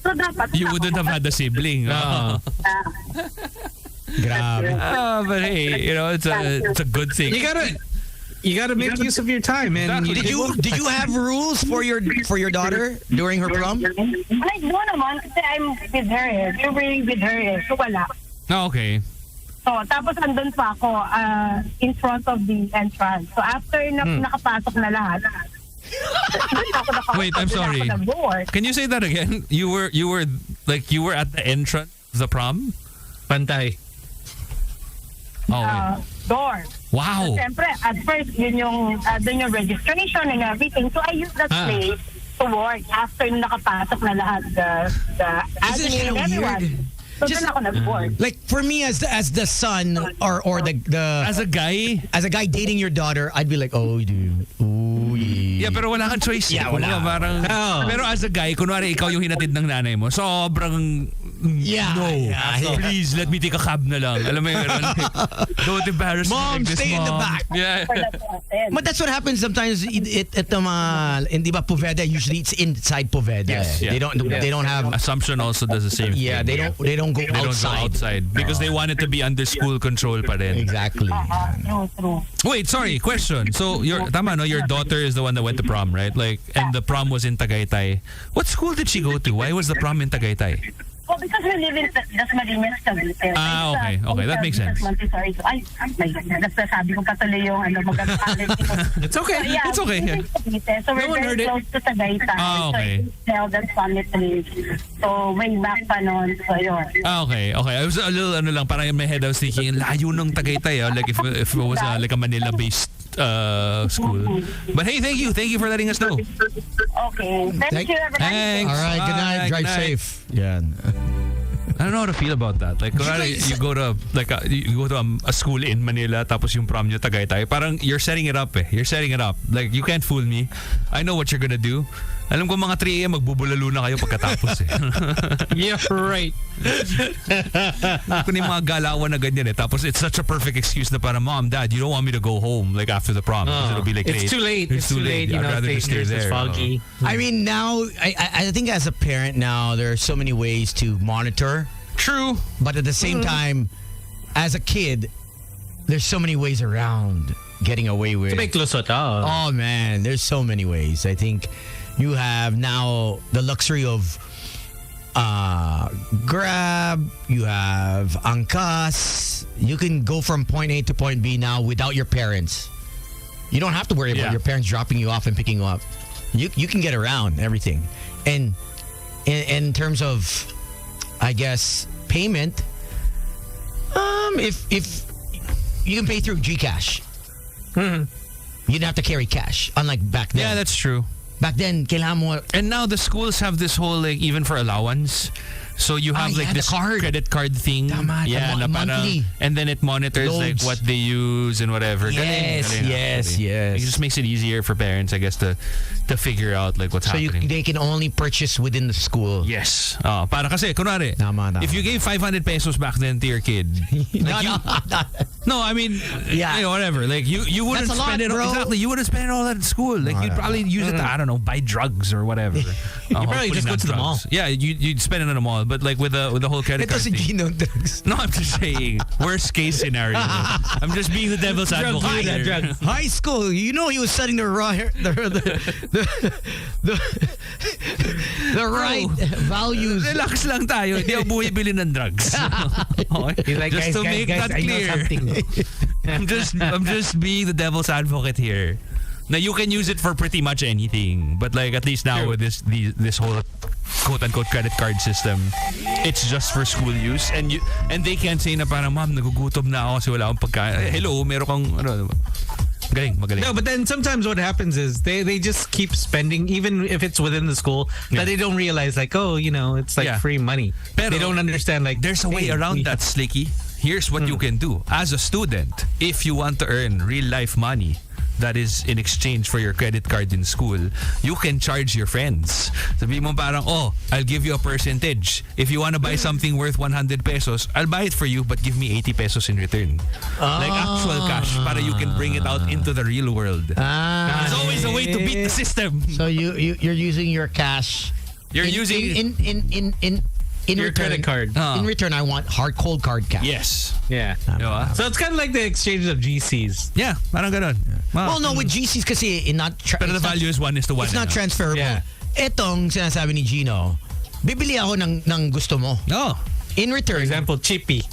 so dapat... You wouldn't have had a sibling. Grabe. But hey, it's a good thing. You gotta make use of your time, man. Exactly. Did you have rules for your daughter during her prom? Like, no naman, kasi I'm with her eh. We're with her eh. So, wala. Oh, okay. So, tapos andun pa ako in front of the entrance. So, after nakapasok na lahat, Wait, I'm sorry. Can you say that again? You were at the entrance of the prom? Pantay. Oh, wait. door. Wow. So, siyempre, at first, yun yung registration and everything. So, I used that place to work after nakapasok na lahat the Isn't admin it and everyone. weird? So, doon ako nag-work. Like for me as the son or the As a guy? as a guy dating your daughter, I'd be like, oh dude, ooh Yeah, pero wala kang choice. Yeah, Kumbaga, wala. Parang, Oh. Pero as a guy, kunwari ikaw yung hinatid ng nanay mo, sobrang Yeah, no. yeah, yeah. Please, let me take a cab na lang. Alam mo yun? Don't embarrass Mom, me like this, stay in the Mom. back. Yeah. But that's what happens sometimes at the mga, hindi ba, Poveda, usually it's inside Poveda. Yes, yeah. They don't have, Assumption also does the same yeah, thing. they don't go They don't go outside because they want it to be under school control pa rin. Exactly. True. Wait, sorry, question. So your daughter is the one that went to prom, right? Like, and the prom was in Tagaytay. What school did she go to? Why was the prom in Tagaytay? Well, because we live in Dasmariñas, Cavite. Okay, that makes sense. Montessori. So, ay, my God, nasasabi ko patuloy yung magagalit. It's okay. So, yeah, It's okay, we live in Cavite. So we're No one heard very it. close to Tagaytay. Okay. So it's held as family. So way back pa noon. So yun. Okay. I was a little lang, parang in my head I was thinking, layo ng Tagaytay, like if it was like a Manila-based school. But hey, thank you for letting us know. Okay. Thank you, everybody. Thanks. All right, good night. Bye, Drive good night. safe. Yeah. I don't know how to feel about that. Like, you go to a school in Manila, tapos yung prom nyo Tagaytay. Parang you're setting it up. You're setting it up. Like, you can't fool me. I know what you're gonna do. Alam ko mga 3 a.m. magbubulalo na kayo pagkatapos eh. Yeah, right. Kung yung mga galawan na ganyan eh. Tapos it's such a perfect excuse na para, Mom, Dad, you don't want me to go home like after the prom because it'll be like It's too late. It's too late. You I'd know, rather just stay Fingers is there. foggy. I mean, now, I think as a parent now, there are so many ways to monitor. True. But at the same time, as a kid, there's so many ways around getting away with. To make lusot. Oh man, there's so many ways. I think you have now the luxury of Grab. You have Angkas. You can go from point A to point B now without your parents. You don't have to worry about your parents dropping you off and picking you up. You can get around everything. And in terms of, I guess, payment, if you can pay through GCash, you didn't have to carry cash, unlike back then. Yeah, that's true. Back then, kailangan mo. And now the schools have this whole, like, even for allowance. So you have like the this card. credit card thing. Tama, yeah, na parang, monthly. and then it monitors like Loads. what they use and whatever. Galing, Yes. It just makes it easier for parents, I guess, to figure out like what's So happening. they can only purchase within the school. Yes. Para kasi, kunwari, Tama. if you gave 500 pesos back then to your kid, no, I mean, Yeah. you know, whatever. Like you wouldn't That's a lot, spend it. bro. Exactly, you wouldn't spend it all at school. Like you'd probably use it to, I don't know, buy drugs or whatever. You probably just go to the mall. Yeah, you'd spend it in a mall, but like with the whole credit Ito card si thing. Gino drugs. No, I'm just saying, worst case scenario. I'm just being the devil's advocate here. High school, you know he was setting the right the right values. Relax lang tayo. Hindi ako bumibili ng drugs. Okay? He's like, Just guys, to make guys, that I know clear. something. I'm just being the devil's advocate here. Now you can use it for pretty much anything, but like at least now with this whole quote unquote credit card system, it's just for school use, and they can't say na parang, Ma'am, nagugutom na ako kasi wala akong pagkain. Hello, meron kang ano. Magaling. No, but then sometimes what happens is they just keep spending, even if it's within the school, that they don't realize like, oh, you know, it's like free money. Pero they don't understand like there's a way around that, Slicky. Here's what you can do. As a student, if you want to earn real life money that is in exchange for your credit card in school, you can charge your friends. Sabi mo parang, oh, I'll give you a percentage. If you want to buy something worth 100 pesos, I'll buy it for you, but give me 80 pesos in return. Like actual cash para you can bring it out into the real world. There's always a way to beat the system. So you're using your cash. You're using in your return, credit card. In return, I want cold card cash. Yes. Yeah. Diba? So it's kind of like the exchange of GCs. Yeah, parang ganun. Well, no, with GCs kasi Pero the value is 1:1. It's not transferable. Yeah. Etong sinasabi ni Gino, bibili ako ng gusto mo. No. In return, For example, chippy.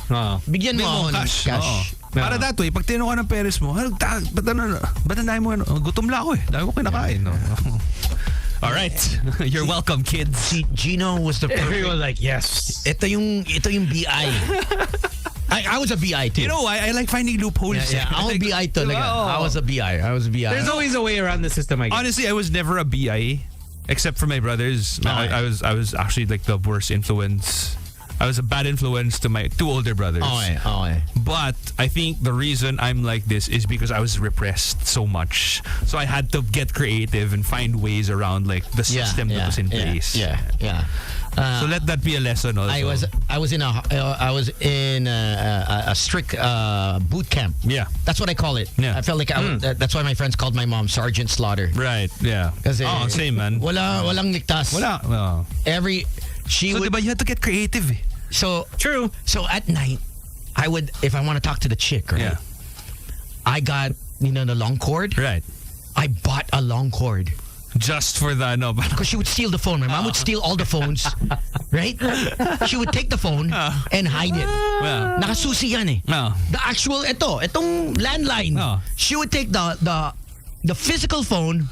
bigyan mo ako ng cash. cash. Oo. Para that way, pag tinanong ka ng parents mo, ba't ang dami mo, gutom lang ako eh. Dami ko kinakain. No? All right. You're welcome, kids. Si Gino was the perfect. Everyone like, yes. Ito yung BI. I was a BI too. You know why? I like finding loopholes. Yeah. I was BI talaga. I was a BI. There's always a way around the system, I guess. Honestly, I was never a BI, except for my brothers. I was actually like the worst influence. I was a bad influence to my two older brothers. Okay. But I think the reason I'm like this is because I was repressed so much. So I had to get creative and find ways around like the system that was in place. Yeah. So let that be a lesson also. I was in a strict boot camp. Yeah. That's what I call it. Yeah. I felt like that's why my friends called my mom Sergeant Slaughter. Right, yeah. Kasi same, man. Walang ligtas. Wala. She So would, diba, you had to get creative. so True. So at night, I would, if I want to talk to the chick, right? Yeah. I got, the long cord. Right. I bought a long cord. Just for the, Because she would steal the phone. My mom would steal all the phones. Right? She would take the phone and hide it. Yeah. Nakasusi yan eh. The actual, itong landline. She would take the physical phone,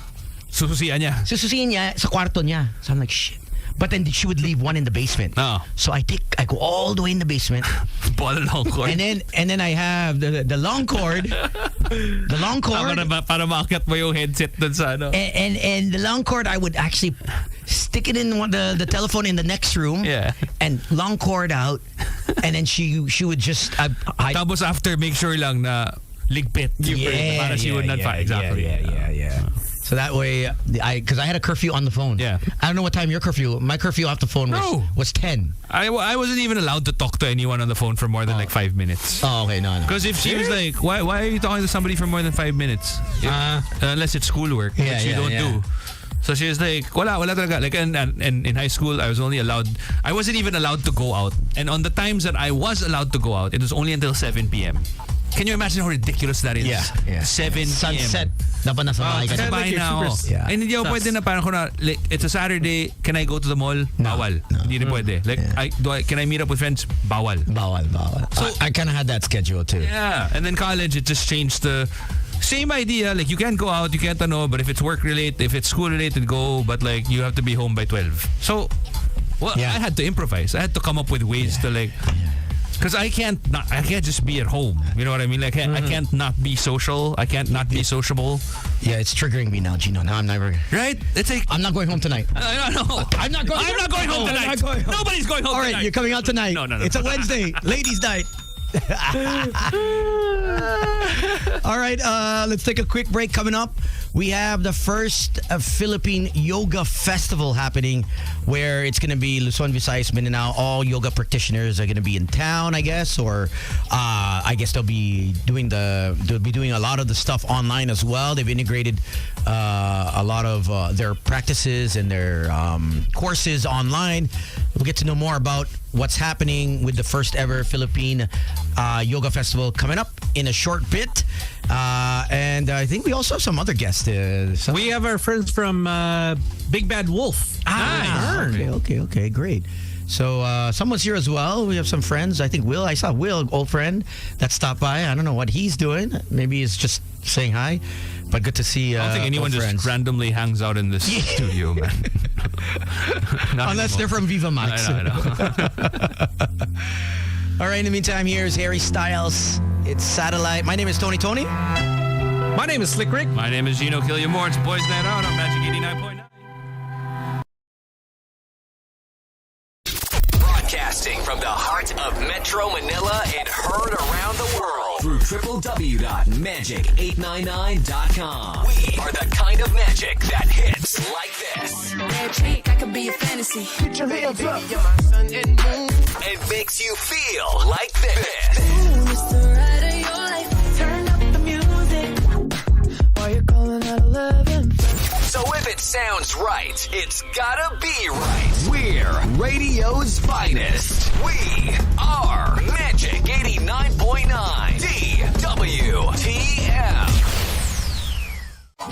Sususian niya. sususiin niya sa kwarto niya. So I'm like, shit. But then she would leave one in the basement. So I go all the way in the basement. Ball long cord. And then I have the long cord. The long cord. Para maakyat mo yung headset dun sa And the long cord, I would actually stick it in the telephone in the next room. Yeah. And long cord out. And then she would just... Tapos after, make sure lang na ligpit. Para she would not fight. Exactly. Yeah. So that way, because I had a curfew on the phone. Yeah. I don't know what time your curfew. My curfew off the phone was 10. I wasn't even allowed to talk to anyone on the phone for more than like 5 minutes. Oh, okay, no. Because if she was like, why are you talking to somebody for more than 5 minutes? Unless it's schoolwork, which you don't do. So she was like, wala talaga. Like, and in high school, I wasn't even allowed to go out. And on the times that I was allowed to go out, it was only until 7 p.m. Can you imagine how ridiculous that is? Yeah. 7 p.m. Sunset. Dapat nasa bahay ka Sa na. bahay na ako. Yeah. And hindi ako pwede na parang like, it's a Saturday, can I go to the mall? Bawal. Hindi rin pwede. Like, can I meet up with friends? Bawal. Bawal. So I kind of had that schedule too. Yeah. And then college, it just changed the same idea. Like, you can't go out, you can't but if it's work related, if it's school related, go. But like, you have to be home by 12. So, I had to improvise. I had to come up with ways to like... Because I can't just be at home. You know what I mean? Like, I can't not be social. I can't not be sociable. Yeah, it's triggering me now, Gino. Now I'm never... Right? It's like... I'm not going home tonight. No. I'm not going home tonight. Nobody's going home tonight. All right, you're coming out tonight. No. It's a Wednesday. Ladies' night. All right, let's take a quick break. Coming up, we have the first Philippine Yoga Festival happening, where it's going to be Luzon, Visayas, Mindanao. All yoga practitioners are going to be in town, I guess, or I guess they'll be doing a lot of the stuff online as well. They've integrated a lot of their practices and their courses online. We'll get to know more about what's happening with the first ever Philippine Yoga Festival coming up in a short bit. And I think we also have some other guests. We have our friends from Big Bad Wolf. Okay, great. So someone's here as well. We have some friends. I think Will. I saw Will, old friend, that stopped by. I don't know what he's doing. Maybe he's just saying hi. But good to see. I don't think anyone just randomly hangs out in this studio, man. Unless they're from Viva Max. I know. All right, in the meantime, here's Harry Styles. It's Satellite. My name is Tony. My name is Slick Rick. My name is Gino Killiamore. It's Boys Night Out on Magic 89.9. Broadcasting from the heart of Metro Manila and heard around the world through www.magic899.com. We are the kind of magic that hits like this. Magic, I could be a fantasy. Put your hands up. You're my sun and moon. It makes you feel like this. Ooh, it's the ride of your life. Turn up the music. Why you calling at 11? So if it sounds right, it's gotta be right. We're radio's finest. We are Magic 89.9 DWTM.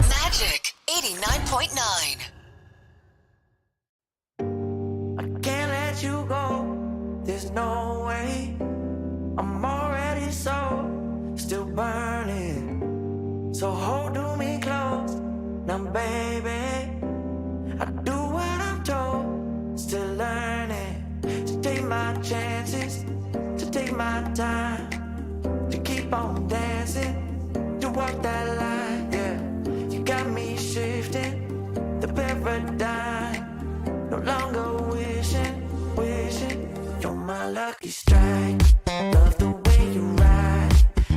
Magic 89.9. I can't let you go. There's no way. I'm already still burning. So hold to me close. Now, baby, I do what I'm told. Still learning to take my chances, to take my time, to keep on dancing, to walk that line. Yeah, you got me shifting the paradigm. No longer wishing. You're my lucky strike. Love the way you ride.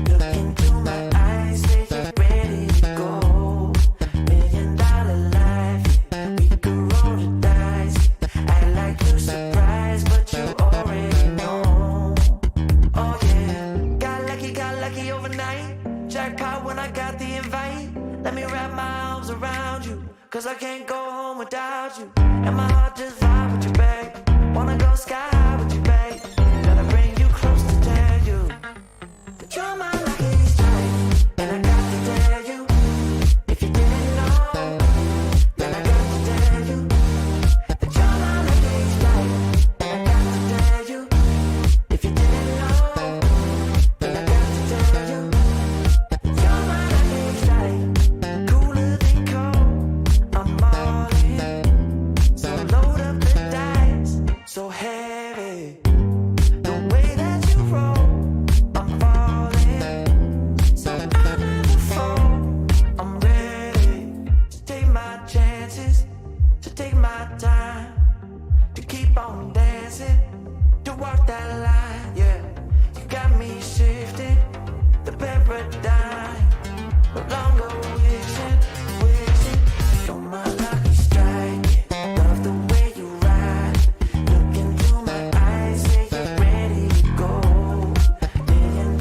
Look into my eyes, say you're ready to go. $1 million life, we could roll the dice. Act like you're supposed arms around you, 'cause I can't go home without you. And my heart just vibe with you, babe. Wanna go sky high with you, babe. Gotta bring you close to tell you that you're my lucky strike. And I got to tell you, if you didn't know, then I got to tell you that you're my lucky strike. And I got to tell you, if you didn't know, then I got to tell you that you're my lucky strike. Cooler than cold, I'm all in. So load up the dice, so heavy. The way that you roll, I'm falling. So I never fall, I'm ready to take my chances, to take my time, to keep on dancing, to walk that line, yeah. You got me shifting the paradigm, no longer wishing, wishing. You're my lucky strike. Love the way you ride, look into my eyes, say you're ready to go. $1 million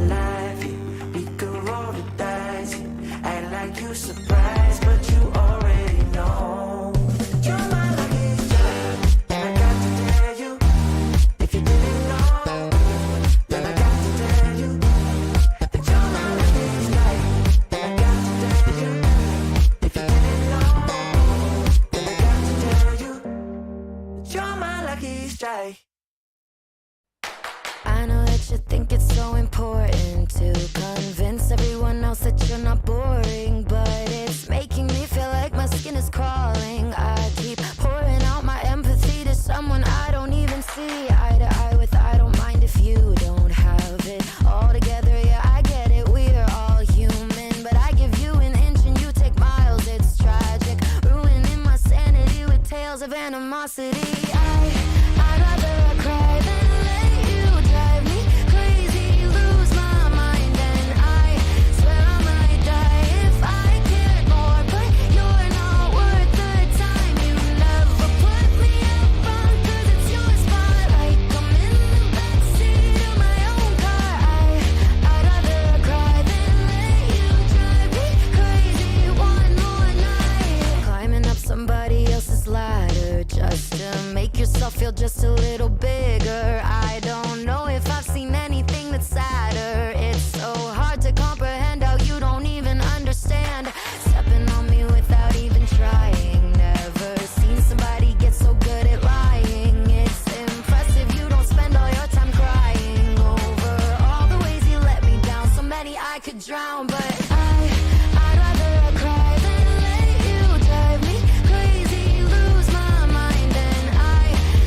life, yeah. We could roll the dice, yeah. Act like you surprised, but you already know. You're my lucky strike, and I got to tell you, if you didn't know, then I got to tell you that you're my lucky strike, and I got to tell you, if you didn't know, then I got to tell you that you're my lucky strike. I know that you think it's so important to convince everyone else that you're not boring, but it's making me feel like my skin is crawling. I keep pouring out my empathy to someone I don't even see eye to eye with. I don't mind if you don't have it all together. Yeah, I get it, we're all human, but I give you an inch and you take miles. It's tragic, ruining my sanity with tales of animosity. I'd rather I cry than let you drive me crazy, lose my mind, and I swear I might die if I cared more. But you're not worth the time. You never put me up front, 'cause it's your spotlight. I'm in the backseat of my own car. I'd rather cry than let you drive me crazy one more night. Climbing up somebody else's ladder just to make yourself feel just a little bigger. I don't know if I've seen anything that's sadder. It's so hard to comprehend how you don't even understand. Stepping on me without even trying. Never seen somebody get so good at lying. It's impressive you don't spend all your time crying over all the ways you let me down. So many I could drown, but I'd rather cry than let you drive me crazy, lose my mind, and I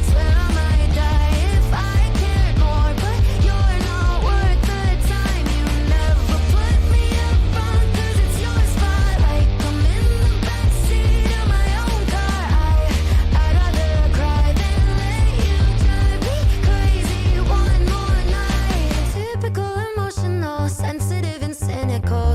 swear I might die if I cared more. But you're not worth the time. You never put me up front, 'cause it's your spotlight. I'm in the backseat of my own car. I'd rather cry than let you drive me crazy one more night. Typical, emotional, sensitive and cynical.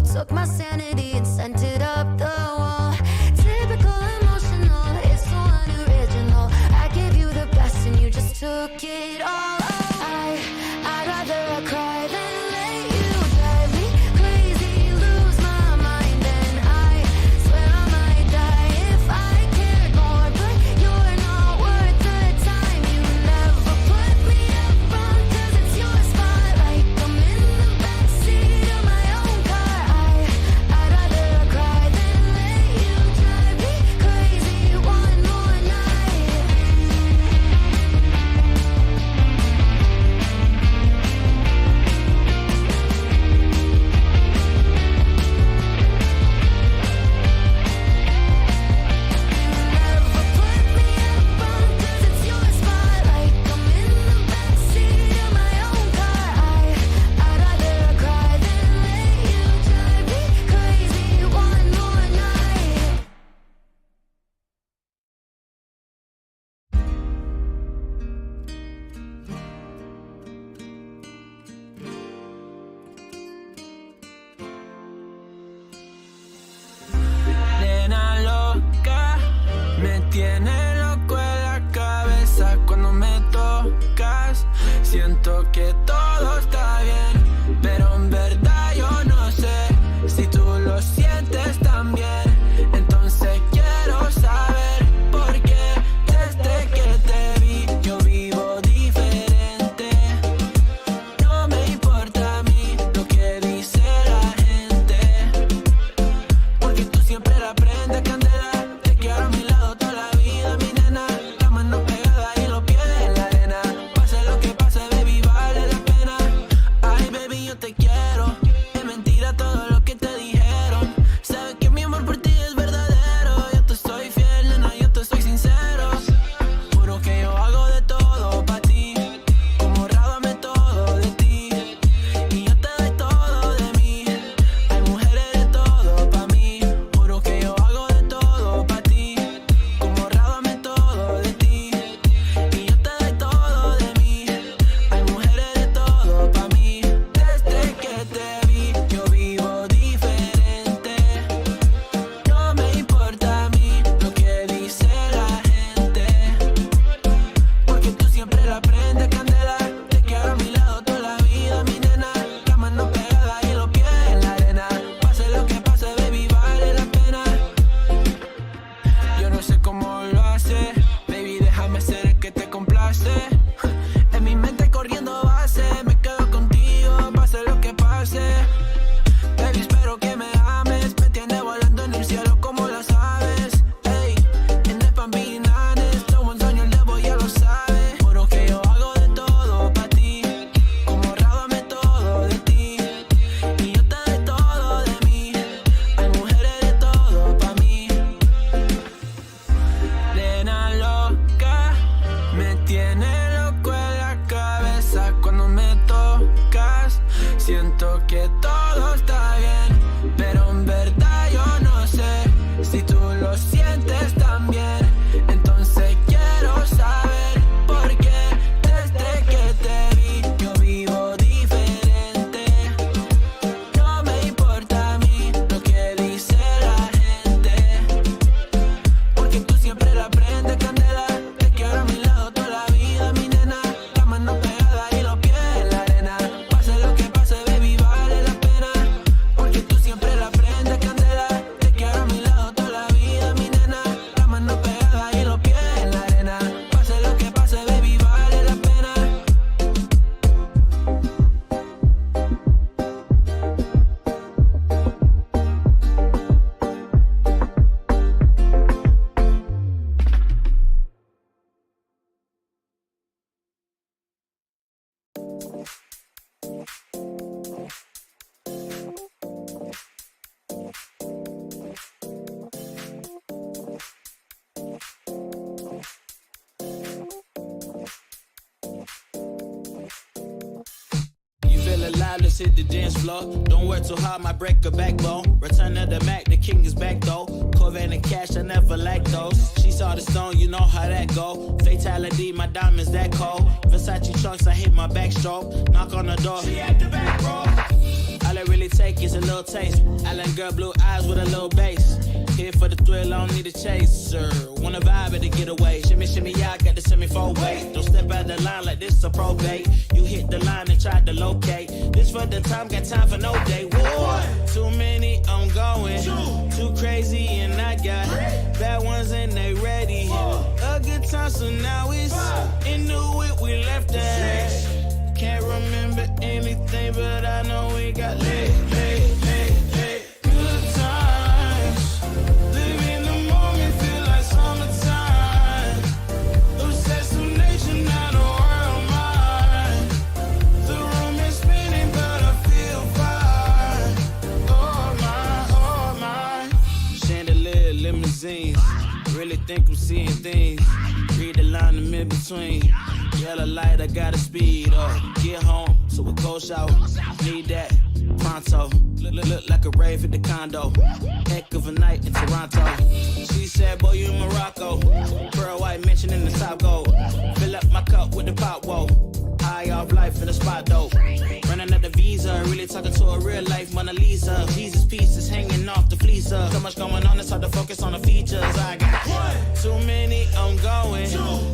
Alice hit the dance floor. Don't work too hard, might break a backbone. Return of the Mac, the king is back though. Corvette and cash, I never lack those. She saw the stone, you know how that go. Fatality, my diamonds that cold. Versace trunks, I hit my backstroke. Knock on the door, she at the back, bro. All I really take is a little taste. Island girl, blue eyes with a little bass. Here for the thrill, I don't need a chaser. Wanna vibe at the getaway. Shimmy, shimmy, yeah, I got the semi-four weight. Don't step out the line like this a probate. You hit the line and try to locate. This for the time, got time for no day. One, too many, I'm going. Too crazy and I got bad ones and they ready. A good time, so now it's in the whip, we left that. Can't remember anything, but I know we got lit. Good times. Live in the moment, feel like summertime. Obsessed with nature, not a world mine. The room is spinning, but I feel fine. Oh my. Chandelier, limousines. Really think I'm seeing things. Read the line in mid-between. Yellow light, I gotta speed up. Get home, so it goes out. Need that pronto. Look like a rave at the condo. Heck of a night in Toronto. She said, boy, you in Morocco. Pearl white mention in the top gold. Fill up my cup with the pop, whoa. High off life in the spot, though. Running out the visa, really talking to a real life Mona Lisa. Jesus pieces hanging off the fleecer. So much going on, it's hard to focus on the features. I got too many, I'm going.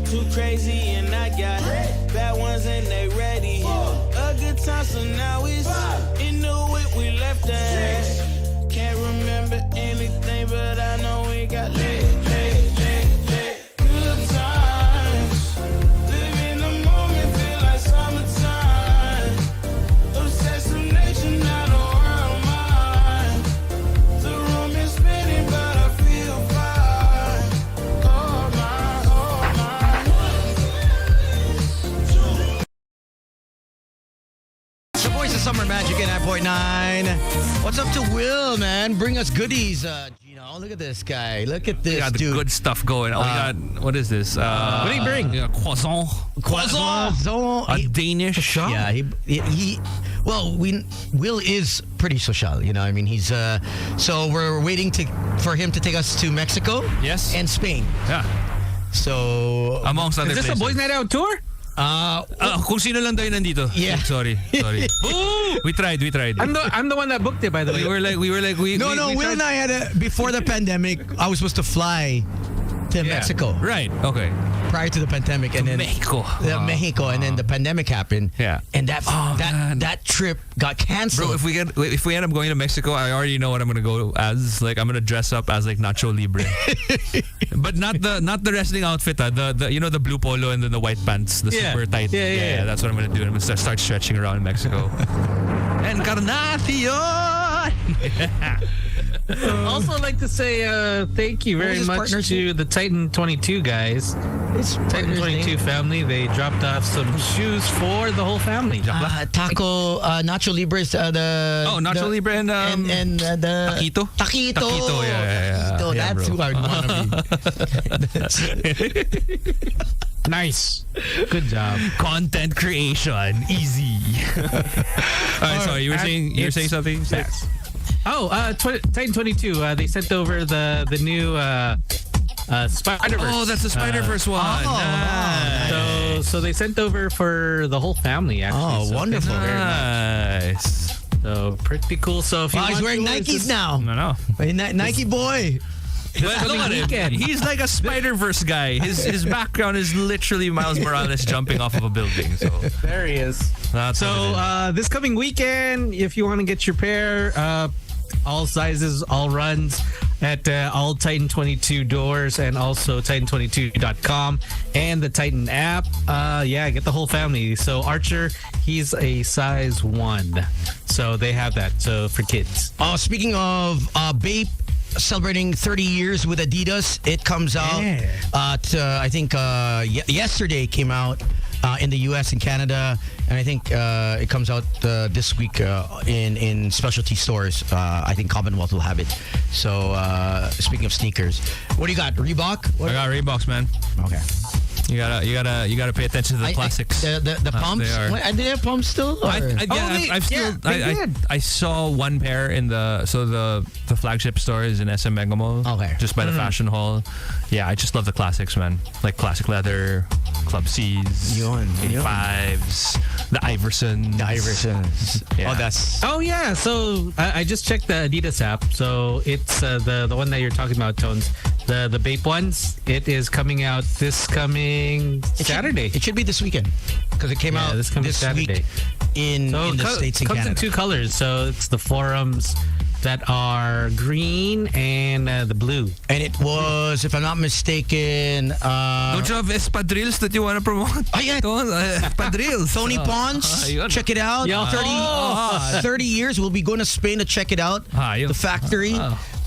Too crazy and I got bad ones and they ready. A good time, so now it's in the whip, we left that. Can't remember anything, but I know we got lit. Good times. Live in the moment, feel like summertime. Obsessed with nature, not a world mine. The room is spinning, but I feel fine. Oh my. The voice of Summer Magic at 9.9. What's up to Will, man? Bring us goodies. Gino, look at this guy. Look at this, We got the dude. good stuff going. We got, what is this? What do you bring? Yeah, croissant. A Danish. Yeah, well, Will is pretty social, you know. I mean, he's so we're waiting for him to take us to Mexico, Yes. and Spain. Yeah. So Amongst other Is this places. a boys' night out tour? Kung sino lang tayo nandito. Yeah. Sorry. We tried. I'm the one that booked it, by the way. We were like, no, we Will tried- and I before the pandemic, I was supposed to fly to Mexico Right. Okay. prior to the pandemic, and then Mexico. Mexico, and then the pandemic happened. Yeah. and that man. that trip got canceled. Bro, if we end up going to Mexico, I already know what I'm gonna go as. Like, I'm gonna dress up as like Nacho Libre, but not the wrestling outfit. The you know, the blue polo and then the white pants, the Yeah. super tight. Yeah. That's what I'm gonna do. I'm gonna start stretching around in Mexico. Encarnacion. Also like to say thank you very his much partner's to the Titan 22 guys. His Titan partner's 22 name? family. They dropped off some shoes for the whole family. Taco Nacho Libres, the Nacho Libre and the Taquito? Taquito. Taquito, yeah. Taquito, Yeah, that's bro. who I want to be. Nice. Good job. Content creation, easy. All right, sorry, you were saying something. Yes. Oh, Titan 22. They sent over the new Spider-Verse. Oh, that's the Spider-Verse one. Nice. So they sent over for the whole family. Actually. Oh, So wonderful. thank you very much. Nice. So pretty cool. So if you He's want wearing to, Nikes now. No. Hey, Nike boy. But look at him. He's like a Spider-Verse guy. His background is literally Miles Morales jumping off of a building. So There he is. that's what it is. This coming weekend, if you want to get your pair, all sizes, all runs at all Titan 22 doors and also Titan22.com and the Titan app. Get the whole family. So Archer, he's a size 1. So they have that. So for kids. Speaking of Bape celebrating 30 years with Adidas, it comes out. I think yesterday came out in the U.S. and Canada, and I think it comes out this week in specialty stores. I think Commonwealth will have it. So speaking of sneakers, what do you got? Reebok? I got Reeboks, man. Okay. You gotta pay attention to the classics. The pumps. They are. Do they have pumps still? Or? I saw one pair in the flagship store is in SM Mega Mall. Okay. Just by the fashion hall. Yeah, I just love the classics, man. Like classic leather, Club C's, 85s, the Iversons. Yeah. Oh yeah. So I just checked the Adidas app. So it's the one that you're talking about, Tones. The Bape ones. It is coming out this coming Saturday. It should be this weekend because it came out this coming Saturday week in the States and Canada. Comes in two colors. So it's the forums that are green and the blue. And it was, if I'm not mistaken, don't you have espadrilles that you want to promote? Oh yeah, espadrilles. Tony Pons, check it out. 30 years. We'll be going to Spain to check it out. The factory.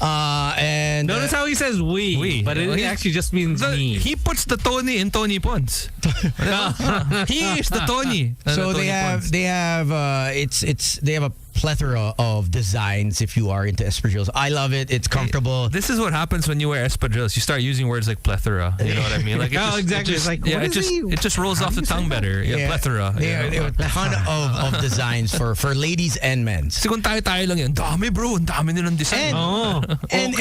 And notice how he says we. But it actually just means me. He puts the Tony in Tony Pons. He is the Tony. So they have a plethora of designs if you are into espadrilles. I love it. It's comfortable. This is what happens when you wear espadrilles. You start using words like plethora. You know what I mean? Like exactly. It just rolls off the tongue better. Yeah, plethora. There are a ton of designs for ladies and men. Kasi kung tayo lang yan, dami bro, ang dami nilang design. And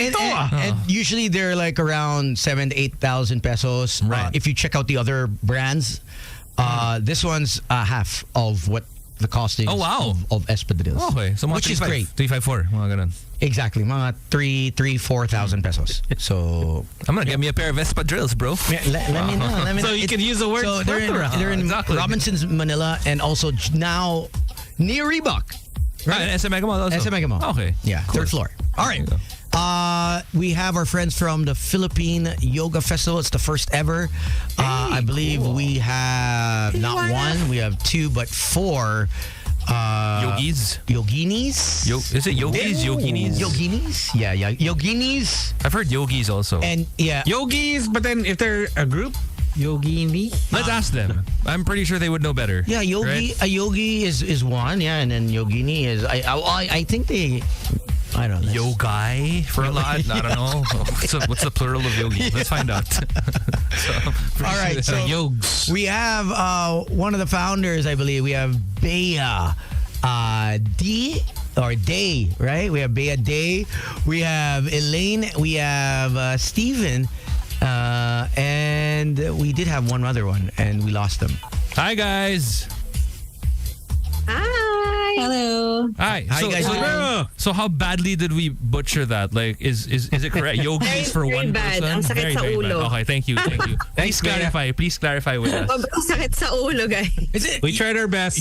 usually they're like around 7,000 to 8,000 pesos. Right. If you check out the other brands, this one's half of what the costing of espadrilles. Okay. So which is great. 354, mga ganun. Exactly, mga 4,000 pesos. So I'm gonna get me a pair of espadrilles, bro. Yeah, let me know. So you can use the word they're in Robinson's Manila and also now near Reebok. Right, SM Mega Mall also. SM Mega Mall. Okay. Yeah, third floor. All right. We have our friends from the Philippine Yoga Festival. It's the first ever. I believe we have not one, we have two, but four. Yoginis? Is it yogis? Yoginis? Yoginis? Yeah. Yoginis. I've heard yogis also. And yogis, but then if they're a group, yogini. Let's ask them. I'm pretty sure they would know better. Yeah, yogi. Right? A yogi is one. Yeah, and then yogini is. I think they. I don't know. Yogai for a lot? I don't know. What's the plural of yogi? Let's find out. All right. So yogs. We have one of the founders, I believe. We have Bea Day, right? We have Bea Day. We have Elaine. We have Steven. And we did have one other one, and we lost them. Hi, guys. Hi. Hello. Hi. Hi, guys. So how badly did we butcher that? Like, is it correct? Yogis for one bad. person? Ang sakit sa ulo. Bad. Okay, thank you. Please clarify with us. Sobrang sakit sa ulo, guys. We tried our best.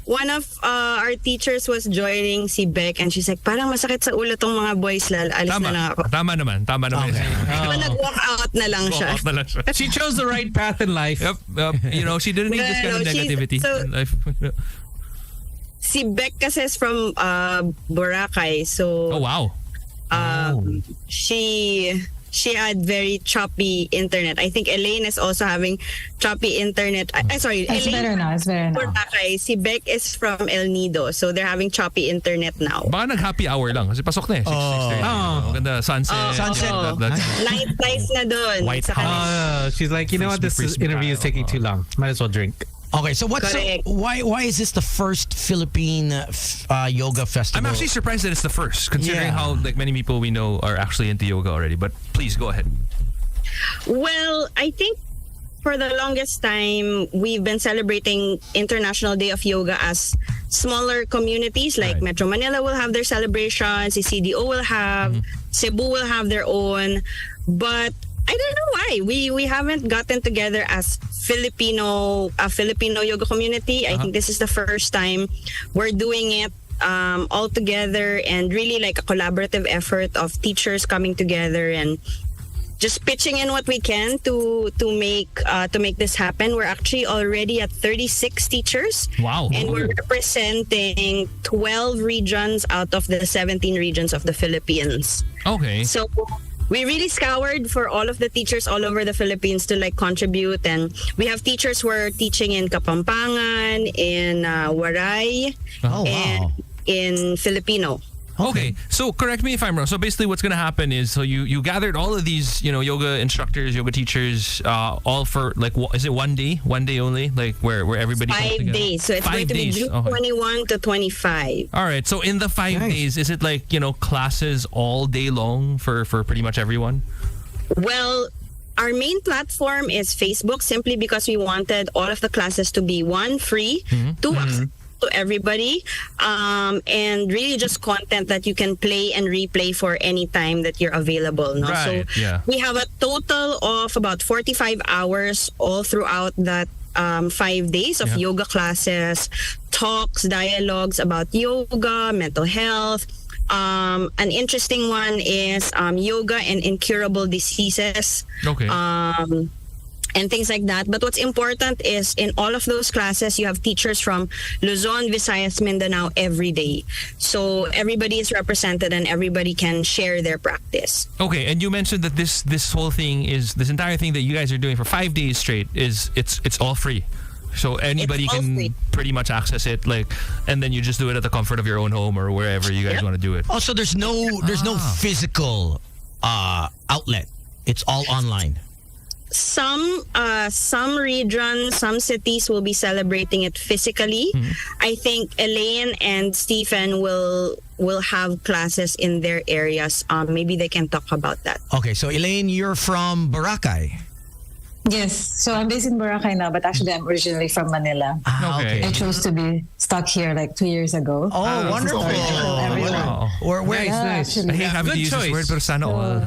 One of our teachers was joining si Beck and she's like, parang masakit sa ulo tong mga boys, lal. Alis na lang ako. Tama naman. Diba nag-walk out na lang siya. She chose the right path in life. Yep. She didn't need this kind of negativity in life. Si Beck kasi is from Boracay. So, oh, wow. She had very choppy internet. I think Elaine is also having choppy internet. Sorry, It's Elaine better now. It's better now. Boracay. Si Beck is from El Nido. So they're having choppy internet now. Baka nag-happy hour lang. Kasi pasok na eh. 6:30. Maganda. Sunset. Nice na dun. White House. She's like, you know what? This interview is taking too long. Might as well drink. Okay, so why is this the first Philippine yoga festival? I'm actually surprised that it's the first, considering how many people we know are actually into yoga already. But please go ahead. Well, I think for the longest time we've been celebrating International Day of Yoga as smaller communities. Like Metro Manila will have their celebrations, the CDO will have, Cebu will have their own, but I don't know why we haven't gotten together as Filipino yoga community. I think this is the first time we're doing it all together, and really like a collaborative effort of teachers coming together and just pitching in what we can to make this happen. We're actually already at 36 teachers. Wow. And we're representing 12 regions out of the 17 regions of the Philippines. Okay. So we really scoured for all of the teachers all over the Philippines to contribute, and we have teachers who are teaching in Kapampangan, in Waray, and in Filipino. Okay, so correct me if I'm wrong. So basically what's going to happen is, so you gathered all of these, yoga instructors, yoga teachers, all for like, is it one day only? Like where everybody comes 5 together? days. So it's 5 going to be days. June Okay. 21 to 25. All right, so in the 5 days, is it like, classes all day long for pretty much everyone? Well, our main platform is Facebook, simply because we wanted all of the classes to be free, two to everybody, and really just content that you can play and replay for any time that you're available. No? Right, So we have a total of about 45 hours all throughout that 5 days of yoga classes, talks, dialogues about yoga, mental health. An interesting one is yoga and incurable diseases. Okay. And things like that. But what's important is in all of those classes, you have teachers from Luzon, Visayas, Mindanao every day. So everybody is represented and everybody can share their practice. Okay, and you mentioned that this whole thing is, this entire thing that you guys are doing for 5 days straight it's all free. So anybody can pretty much access it, like, and then you just do it at the comfort of your own home or wherever you guys want to do it. Oh, so there's no physical outlet. It's all online. Some regions, some cities will be celebrating it physically. I think Elaine and Stephen will have classes in their areas. Maybe they can talk about that. Okay, so Elaine, you're from Boracay. Yes, so I'm based in Boracay now, but actually I'm originally from Manila. Okay. I chose to be stuck here like 2 years ago. Oh, wonderful. Wow. Where Nice. I hate having to use this word, but sana all.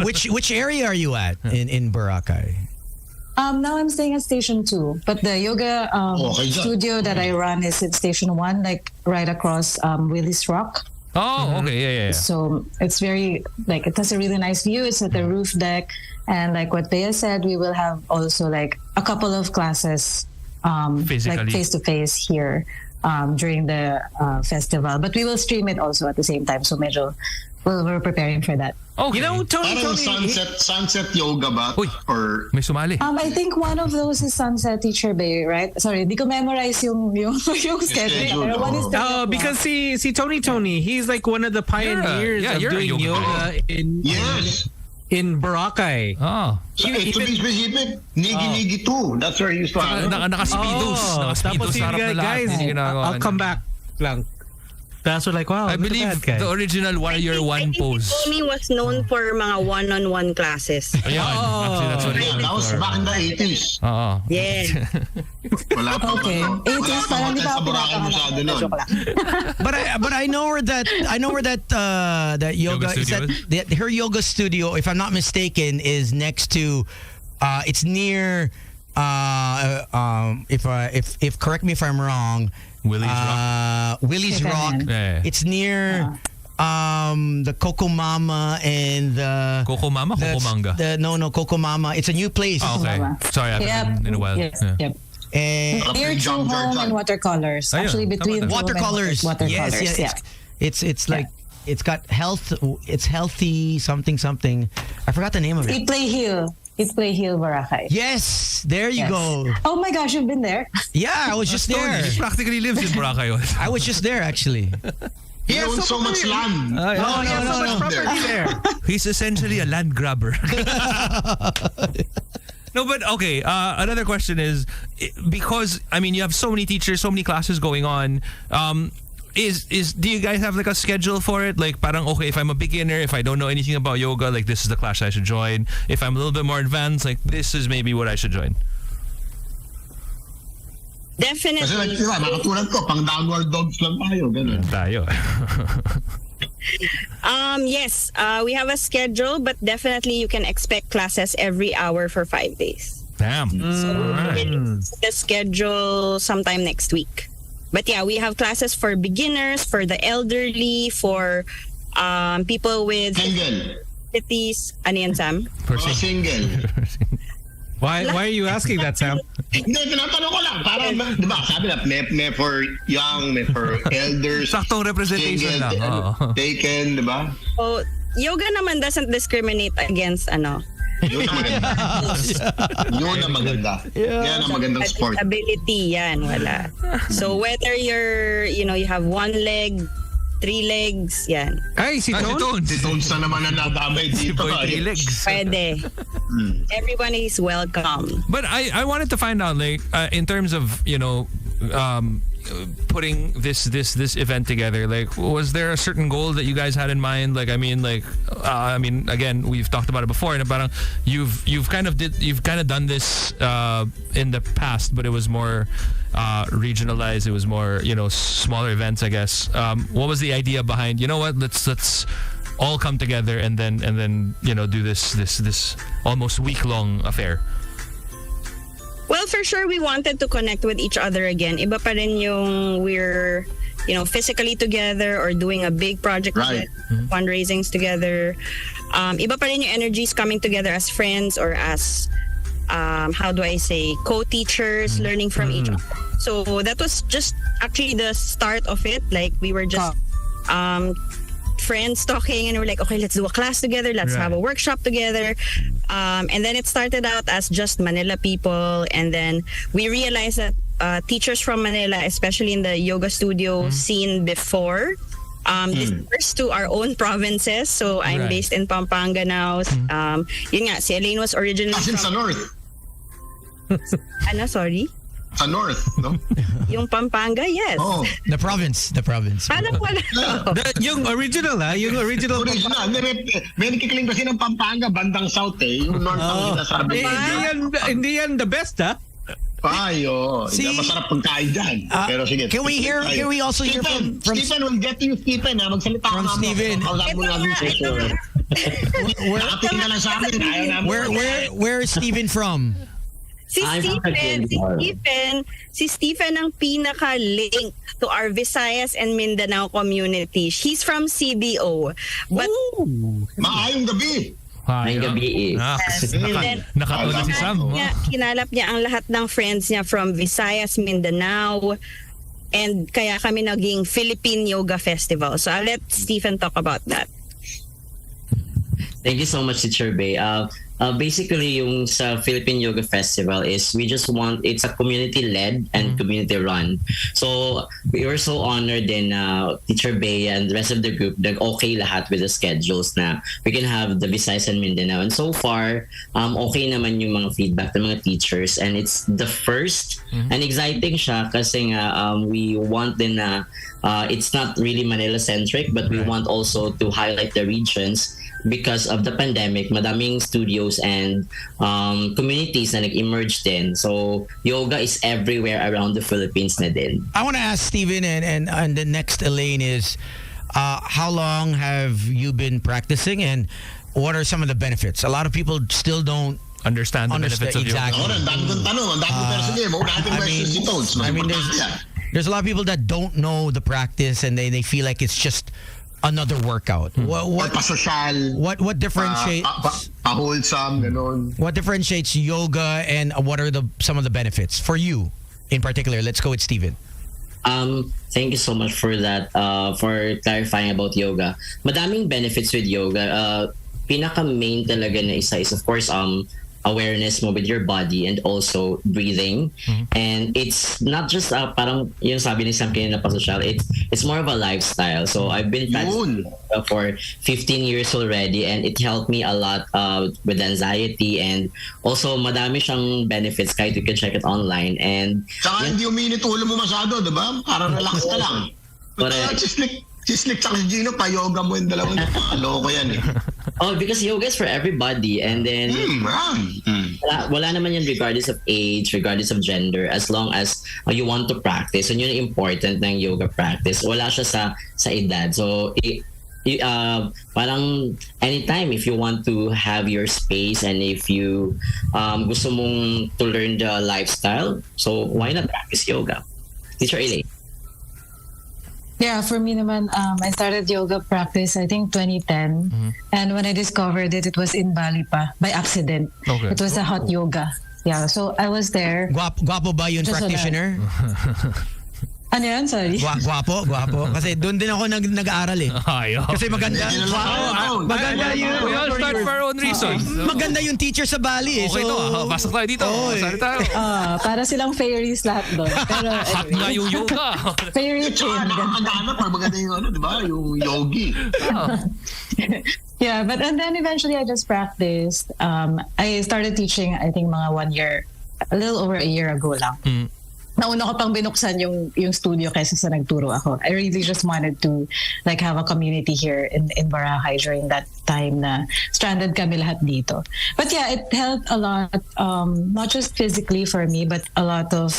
which area are you at in Boracay? Now I'm staying at Station 2, but the yoga studio that I run is at Station 1, like right across Willis Rock. Oh, okay, yeah. So it's very, like, it has a really nice view. It's at the roof deck. And like what Bea said, we will have also like a couple of classes like face-to-face here during the festival. But we will stream it also at the same time. So medyo we're preparing for that. Okay. Tony, sunset yoga ba? Or may sumali. I think one of those is Sunset Teacher Bay, right? Sorry, di ko memorize yung schedule. One is because see Tony, he's like one of the pioneers of doing yoga in Boracay. Oh. To be specific, Nigi-Nigi too. That's where he used to have. Naka-speedos Tapos guys, I'll come back lang. That's what, like, wow. I believe the original Warrior One pose. Tony was known for mga one-on-one classes. Actually, that's what that was back in the 80s. Yeah. Wala pa. Okay. 80s parang di ba ako But I know where that yoga is. That her yoga studio, if I'm not mistaken, is next to. It's near. If correct me if I'm wrong. Willie's Rock. Willie's Rock. Yeah. It's near the Coco Mama and the Coco Mama, Coco Manga. No, Coco Mama. It's a new place. Oh, okay. Sorry, I haven't been in a while. Yes. Yeah. Yep. And near True Home and Watercolors. Actually, between Watercolors. Watercolors. Yes. It's like it's got health. It's healthy something. I forgot the name of it. Eat Play Heal. Eat Play Heal Boracay. Yes, there you go. Oh my gosh, you've been there? Yeah, I was just there. He practically lives in Boracay. I was just there actually. He owns so much land. No. Property there. He's essentially a land grabber. No, but okay. Another question is, because you have so many teachers, so many classes going on. Do you guys have like a schedule for it? Like, parang okay, if I'm a beginner, if I don't know anything about yoga, like this is the class I should join. If I'm a little bit more advanced, like this is maybe what I should join. Definitely. Kasi like, nakatulad ko, pang downward dogs lang tayo. Ganun. Tayo. Yes, we have a schedule, but definitely you can expect classes every hour for 5 days. Damn. So the schedule sometime next week. But yeah, we have classes for beginners, for the elderly, for people with disabilities. Ano yan, Sam? For single. Why are you asking that, Sam? Hindi, tinatanong ko lang. Para, di ba, sabi na, may for young, may for elders. Saktong representation lang. Taken, di ba? So, yoga naman doesn't discriminate against Yun ang maganda. Yun ang maganda. Yan ang magandang sport. Ability yan, wala. So whether you have one leg, Three Legs, yan. Ay, si Tones. Si Tones na naman ang nadamay dito. Three Legs. Pwede. Everyone is welcome. But I wanted to find out, like, in terms of, putting this event together, like, was there a certain goal that you guys had in mind? Like, I mean, again, we've talked about it before, and parang you've kind of done this in the past, but it was more regionalized. It was more, smaller events, I guess. What was the idea behind? You know what? Let's all come together and then do this almost week-long affair. Well, for sure, we wanted to connect with each other again. Iba pa rin yung we're, physically together or doing a big project together, fundraisings together. Iba pa rin yung energies coming together as friends or as, how do I say, co-teachers, learning from each other. So that was just actually the start of it. Like, we were just friends talking, and we're like, okay, let's do a class together, let's have a workshop together, and then it started out as just Manila people, and then we realized that teachers from Manila, especially in the yoga studio scene before, dispersed to our own provinces. So I'm based in Pampanga now. Yun nga, si Elaine was originally from sa north. Ano, sorry? Sa north, no? Yung Pampanga, yes. Oh, the province. Paano wala? Yung original, Yung original. May nakikiling kasi ng Pampanga, bandang south Yung north ang sinasabi. Hindi yan the best, ha? Ayo, masarap pagkain dyan. Pero sige. Can we also hear from Stephen will get you, Stephen, ha? Magsalita from Stephen. Where is Stephen from? Si Stephen ang pinaka-link to our Visayas and Mindanao community. He's from CDO. But maayong gabi. Maayong gabi Nakatulad si Sam. Kinalap niya ang lahat ng friends niya from Visayas, Mindanao, and kaya kami naging Philippine Yoga Festival. So I'll let Stephen talk about that. Thank you so much, Teacher Bay. Basically, yung sa Philippine Yoga Festival is it's a community-led and community-run. So, we were so honored din Teacher Bay and the rest of the group okay lahat with the schedules na we can have the Visayas and Mindanao. And so far, okay naman yung mga feedback ng mga teachers. And it's the first and exciting siya kasi nga we want din na it's not really Manila-centric, but we want also to highlight the regions. Because of the pandemic, madaming studios and communities na nag-emerge din. So, yoga is everywhere around the Philippines na din. I want to ask Steven and the next Elaine is, how long have you been practicing and what are some of the benefits? A lot of people still don't understand the benefits of yoga. There's a lot of people that don't know the practice and they feel like it's just another workout. What differentiates wholesome, ganon. What differentiates yoga and what are some of the benefits for you in particular? Let's go with Steven. Thank you so much for that, for clarifying about yoga. Madaming benefits with yoga. Pinaka main talaga na isa is of course awareness mo with your body and also breathing. And it's not just parang yung sabi ni Sam kanina pa social, it's more of a lifestyle. So I've been practicing for 15 years already and it helped me a lot with anxiety and also madami siyang benefits kahit you can check it online. And saka hindi uminit ulo mo masyado, diba? Parang relax ka lang. Sislik sa Gino, pa-yoga mo yung dalawang loko yan Oh, because yoga is for everybody and then wala naman yan regardless of age, regardless of gender, as long as you want to practice. And yun yung important ng yoga practice. Wala siya sa edad. So, parang anytime if you want to have your space and if you gusto mong to learn the lifestyle, so why not practice yoga? Teacher Elaine. Yeah, for me naman, I started yoga practice, I think 2010. And when I discovered it, it was in Bali pa, by accident. Okay. It was a hot yoga. Yeah, so I was there. Guapo ba yun practitioner? Ano yan? Sorry. Gwapo. Kasi doon din ako nag-aaral eh. Kasi maganda. Maganda yun. We all start for our own reasons. Maganda yung teacher sa Bali eh. Okay to. Pasok tayo dito. Sali tayo. Para silang fairies lahat doon. Pero hot nga yung yoga. Fairy Tsaka train. nakakagana pag maganda yung ano, di ba? Yung yogi. Yeah, but and then eventually I just practiced. I started teaching, I think, mga 1 year, a little over a year ago lang. Nauna ko pang binuksan yung studio kaysa sa nagturo ako. I really just wanted to like have a community here in Boracay during that time na stranded kami lahat dito. But yeah, it helped a lot, not just physically for me, but a lot of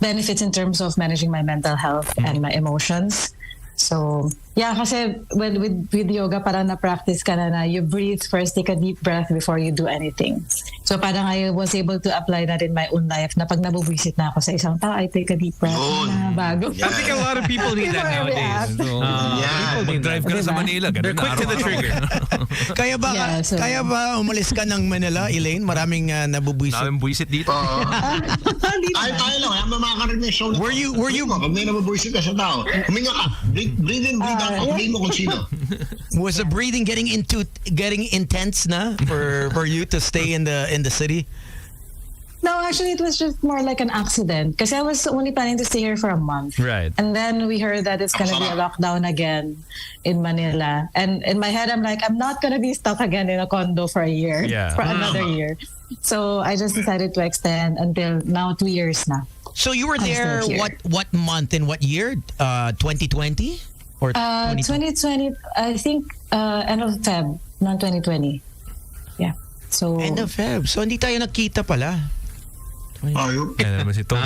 benefits in terms of managing my mental health and my emotions. So, yeah, kasi with yoga, parang na-practice ka na you breathe first, take a deep breath before you do anything. So, parang I was able to apply that in my own life na pag nabubwisit na ako sa isang tao, I take a deep breath na bago. I think a lot of people need that nowadays. Mag-drive ka na sa Manila. They're quick to the trigger. Kaya ba umalis ka ng Manila, Elaine? Maraming nabubwisit. Maraming buwisit dito. Ay, tayo lang. Mamakarin na yung show. Were you... Pag may nabubwisit ka sa tao, huminga ka. Breathe in, breathe out. Pagkain mo kung sino. Was the breathing getting intense na for you to stay in the city? No, actually, it was just more like an accident. Because I was only planning to stay here for a month. Right. And then we heard that it's going to be a lockdown again in Manila. And in my head, I'm like, I'm not going to be stuck again in a condo for a year. Yeah. For another year. So I just decided to extend until now 2 years na. So you were there what month and what year? 2020 or 2020? I think end of Feb, not 2020. Yeah. So end of Feb. So hindi tayo nakita pala. Ayun. Yan naman si Tom.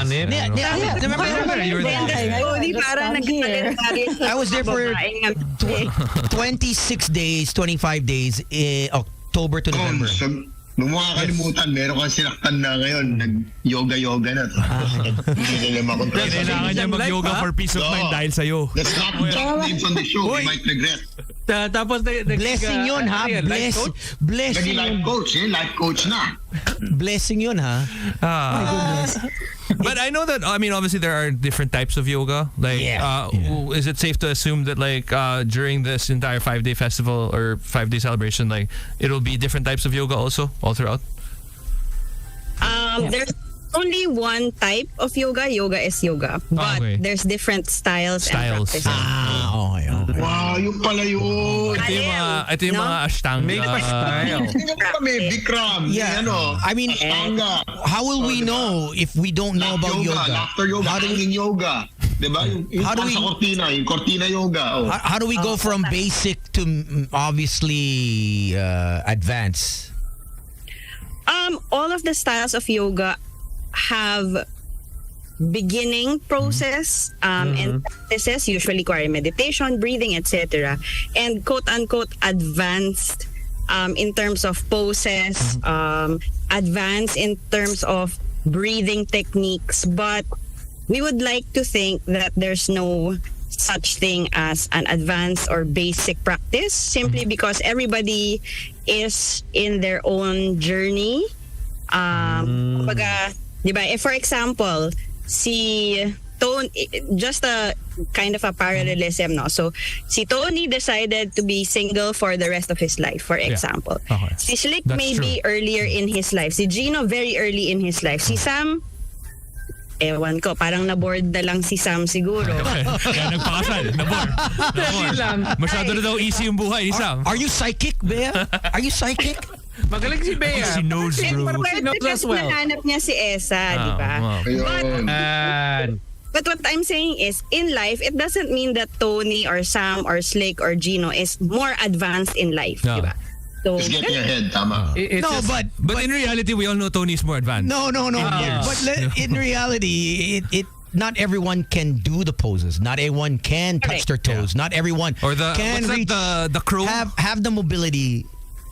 I was there for 26 days, 25 days, October to November. Nung mga kalimutan, meron kang sinaktan na ngayon, nag-yoga na. Hindi nila makontrol. Kailangan niya mag-yoga for peace of mind dahil sa'yo. Let's not drop names on the show. We might regret. Tapos blessing yun ha. Blessing life coach. Life coach na. Blessing yun ha. My goodness. But I know that, I mean, obviously there are different types of yoga. Like, is it safe to assume that like during this entire 5-day festival or 5-day celebration, like it'll be different types of yoga also all throughout? There's only one type of yoga. Yoga is yoga. But there's different styles. And practices. Okay. Wow, yung pala yun. Ito yung mga ashtanga. Make pa style. Hindi mo kami, Bikram. Yeah. I mean, how will we know if we don't know about yoga? Laughter yoga, hanging yoga. Diba? Yung sa cortina yoga. How do we go from basic to obviously advanced? All of the styles of yoga have beginning process and practices usually require meditation, breathing, etc. And quote-unquote advanced in terms of poses, advanced in terms of breathing techniques. But we would like to think that there's no such thing as an advanced or basic practice simply because everybody is in their own journey. Kumbaga, diba? If for example, si Tony, just a kind of a parallelism, no? So, si Tony decided to be single for the rest of his life, for example. Okay. Si Slick maybe earlier in his life. Si Gino very early in his life. Si Sam, ewan ko, parang na-bored na lang si Sam siguro. Kaya nagpakasal. Na-bored. Masyado na daw easy yung buhay ni Sam. Are you psychic, Bea? Are you psychic? Magaling si Bea. She knows, bro. She knows as well. Nahanap niya si Esa, di ba? But what I'm saying is, in life, it doesn't mean that Tony or Sam or Slick or Gino is more advanced in life, di ba? So, just get your head, tama. But in reality, we all know Tony's more advanced. No. But in reality, it not everyone can do the poses. Not everyone can touch their toes. Not everyone can reach the crow. Have the mobility.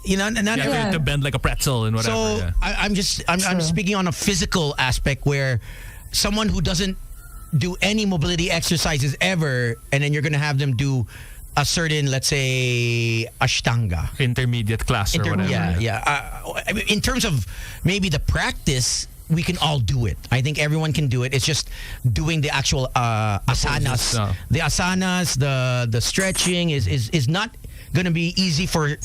You know, not to bend like a pretzel and whatever. So I'm speaking on a physical aspect where someone who doesn't do any mobility exercises ever, and then you're gonna have them do a certain, let's say, ashtanga intermediate class or whatever. Yeah. In terms of maybe the practice, we can all do it. I think everyone can do it. It's just doing the actual asanas. The asanas, the stretching is not going to be easy for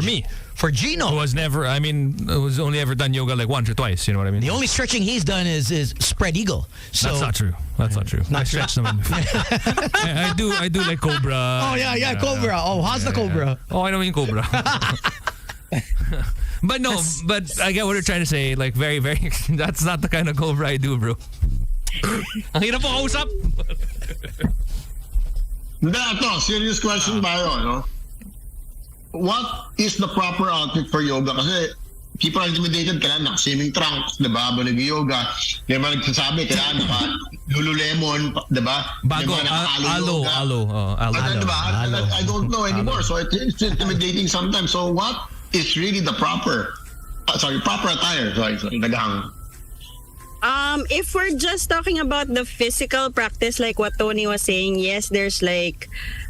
me. For Gino. Who was never, I mean, who's only ever done yoga like once or twice, you know what I mean? The only stretching he's done is spread eagle. So that's not true. That's not true. I stretch them. I do like cobra. Oh yeah, cobra. Oh, how's the cobra? Oh, I don't mean cobra. But no, but I get what you're trying to say. Like very, very, that's not the kind of cobra I do, bro. Ang hirap mo kausap. Hindi, ito, serious question ba yun, no? What is the proper outfit for yoga? Kasi people are intimidated, kailangan naka-swimming trunks, diba? Habang nag-yoga. May mga nagsasabi, kailangan naka-lululemon, diba? Bago, alo. Diba? I don't know anymore. So it's intimidating sometimes. So what is really the proper attire? Sorry, naghang. If we're just talking about the physical practice, like what Tony was saying, yes, there's like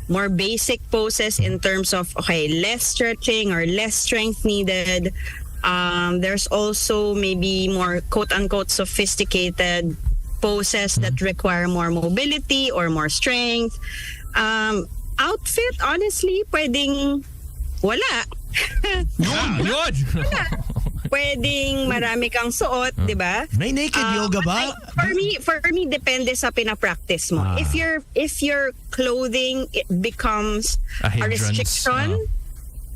more basic poses in terms of, less stretching or less strength needed. There's also maybe more quote-unquote sophisticated poses that require more mobility or more strength. Outfit, honestly, pwedeng wala. Yun! Pwedeng marami kang suot, di ba? May naked yoga ba? For me, depende sa pinapractice mo. If your clothing it becomes a restriction,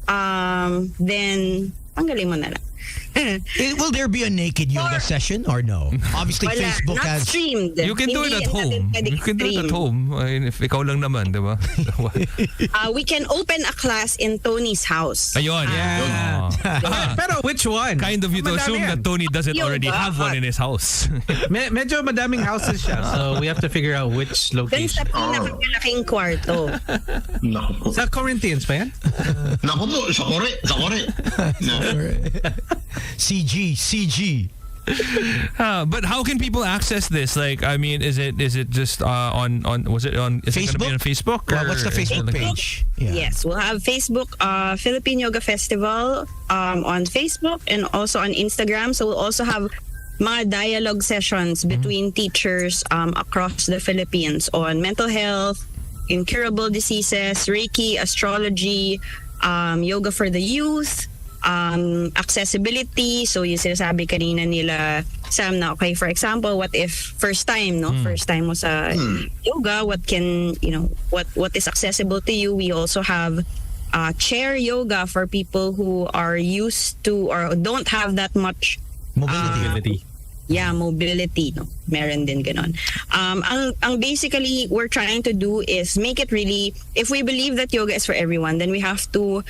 then tanggalin mo na lang. Will there be a naked yoga session or no? Obviously, wala, Facebook not has. Streamed. You can do it at home. You can do it at home. I mean, if ikaw lang naman, di ba? We can open a class in Tony's house. Ayun. Pero which one? Kind of you to assume that Tony doesn't already have one in his house. Medyo madaming houses siya. So we have to figure out which Dun location. sa pinakamalaking kwarto. Sa Corinthians pa yan? Naku po, sa kore. CG. But how can people access this? Like, I mean, is it just on was it on? Is it going to be on Facebook? Well, what's the Facebook page? Yeah. Yes, we'll have Facebook, Philippine Yoga Festival on Facebook and also on Instagram. So we'll also have mga dialogue sessions between teachers across the Philippines on mental health, incurable diseases, Reiki, astrology, yoga for the youth, accessibility. So yung sinasabi kanina nila Sam na, okay, for example, what if first time mo sa yoga, what is accessible to you? We also have chair yoga for people who are used to or don't have that much mobility. Mobility, no? Meron din ganon. Ang basically we're trying to do is make it really, if we believe that yoga is for everyone, then we have to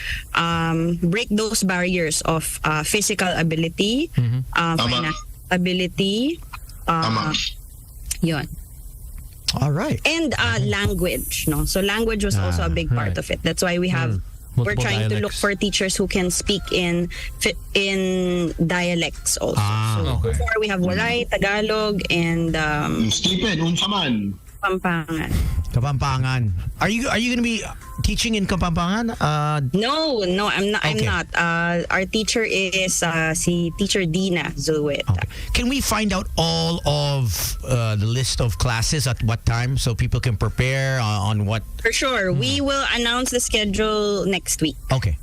break those barriers of physical ability, financial ability, yun. All right. And language, no? So language was also a big part of it. That's why we have we're trying to look for teachers who can speak in dialects also. So before we have Waray, Tagalog, and Stephen, unsaman. Kapampangan. Are you going to be teaching in Kapampangan? No, I'm not. Okay. I'm not. Our teacher is si Teacher Dina Zulueta. Okay. Can we find out all of the list of classes at what time so people can prepare on what? For sure. We will announce the schedule next week. Okay.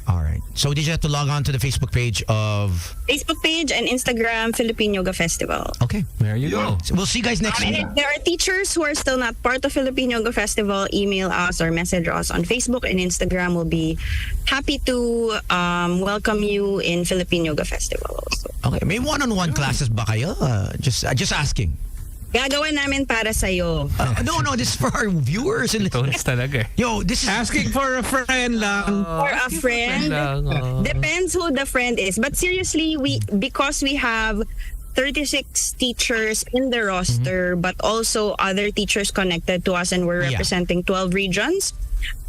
All right. So did you have to log on to the Facebook page of... Facebook page and Instagram, Philippine Yoga Festival. Okay. There you go. So we'll see you guys next week. And if there are teachers who are still not part of Philippine Yoga Festival, email us or message us on Facebook and Instagram. We'll be happy to welcome you in Philippine Yoga Festival also. Okay. May one-on-one classes ba kayo? Just asking. Gagawin namin para sa'yo. No, this is for our viewers. Talaga. Yo, this is... Asking for a friend lang. For a friend. Depends who the friend is. But seriously, because we have 36 teachers in the roster, but also other teachers connected to us, and we're representing 12 regions.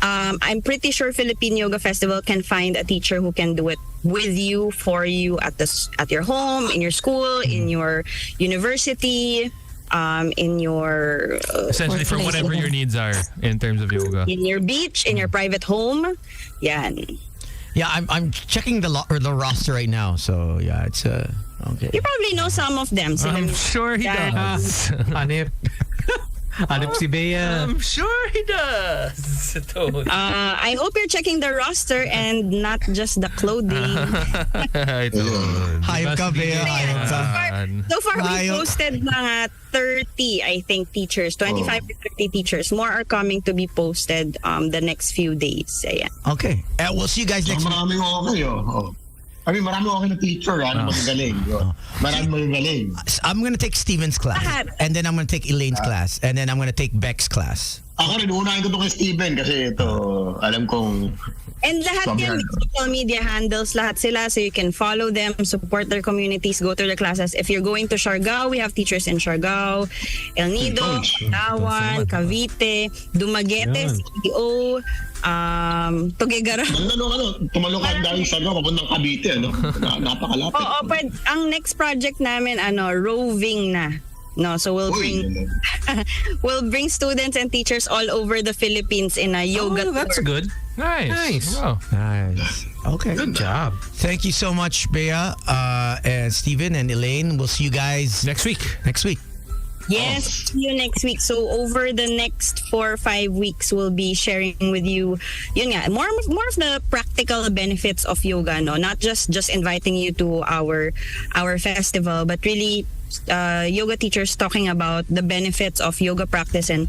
I'm pretty sure Philippine Yoga Festival can find a teacher who can do it with you, for you, at your home, in your school, in your university, in your essentially for whatever your needs are in terms of yoga. In your beach, in your private home, yan. Yeah, I'm checking the roster right now. So yeah, it's Okay. You probably know some of them. I'm sure he does. Hanip. Hanip si Bea. I'm sure he does. I hope you're checking the roster and not just the clothing. Hayop ka, Bea. Hayop ka. So far, we posted mga 30, I think, teachers. 25 to 30 teachers. More are coming to be posted the next few days. Ayan. Okay. We'll see you guys next week. Maraming okay, marami okay na teacher, magagaling. Marami magagaling. I'm gonna take Steven's class. And then I'm gonna take Elaine's class. And then I'm gonna take Beck's class. Ako rin, unahin ko ito kay Steven kasi ito, alam kong... And lahat yan, social media handles, lahat sila. So you can follow them, support their communities, go to their classes. If you're going to Siargao, we have teachers in Siargao, El Nido, Palawan, Cavite, Dumaguete, CDO, Tuguegarao. Tumalukad dahil Siargao, papuntang Cavite, napakalapit. Oo, ang next project namin, roving na. No, so we'll bring students and teachers all over the Philippines in a yoga tour. That's good. Nice. Wow. Nice. Okay. Good job. Thank you so much, Bea, and Steven and Elaine. We'll see you guys next week. Yes, see you next week. So over the next 4 or 5 weeks, we'll be sharing with you, more of the practical benefits of yoga. No, not just inviting you to our festival, but really yoga teachers talking about the benefits of yoga practice and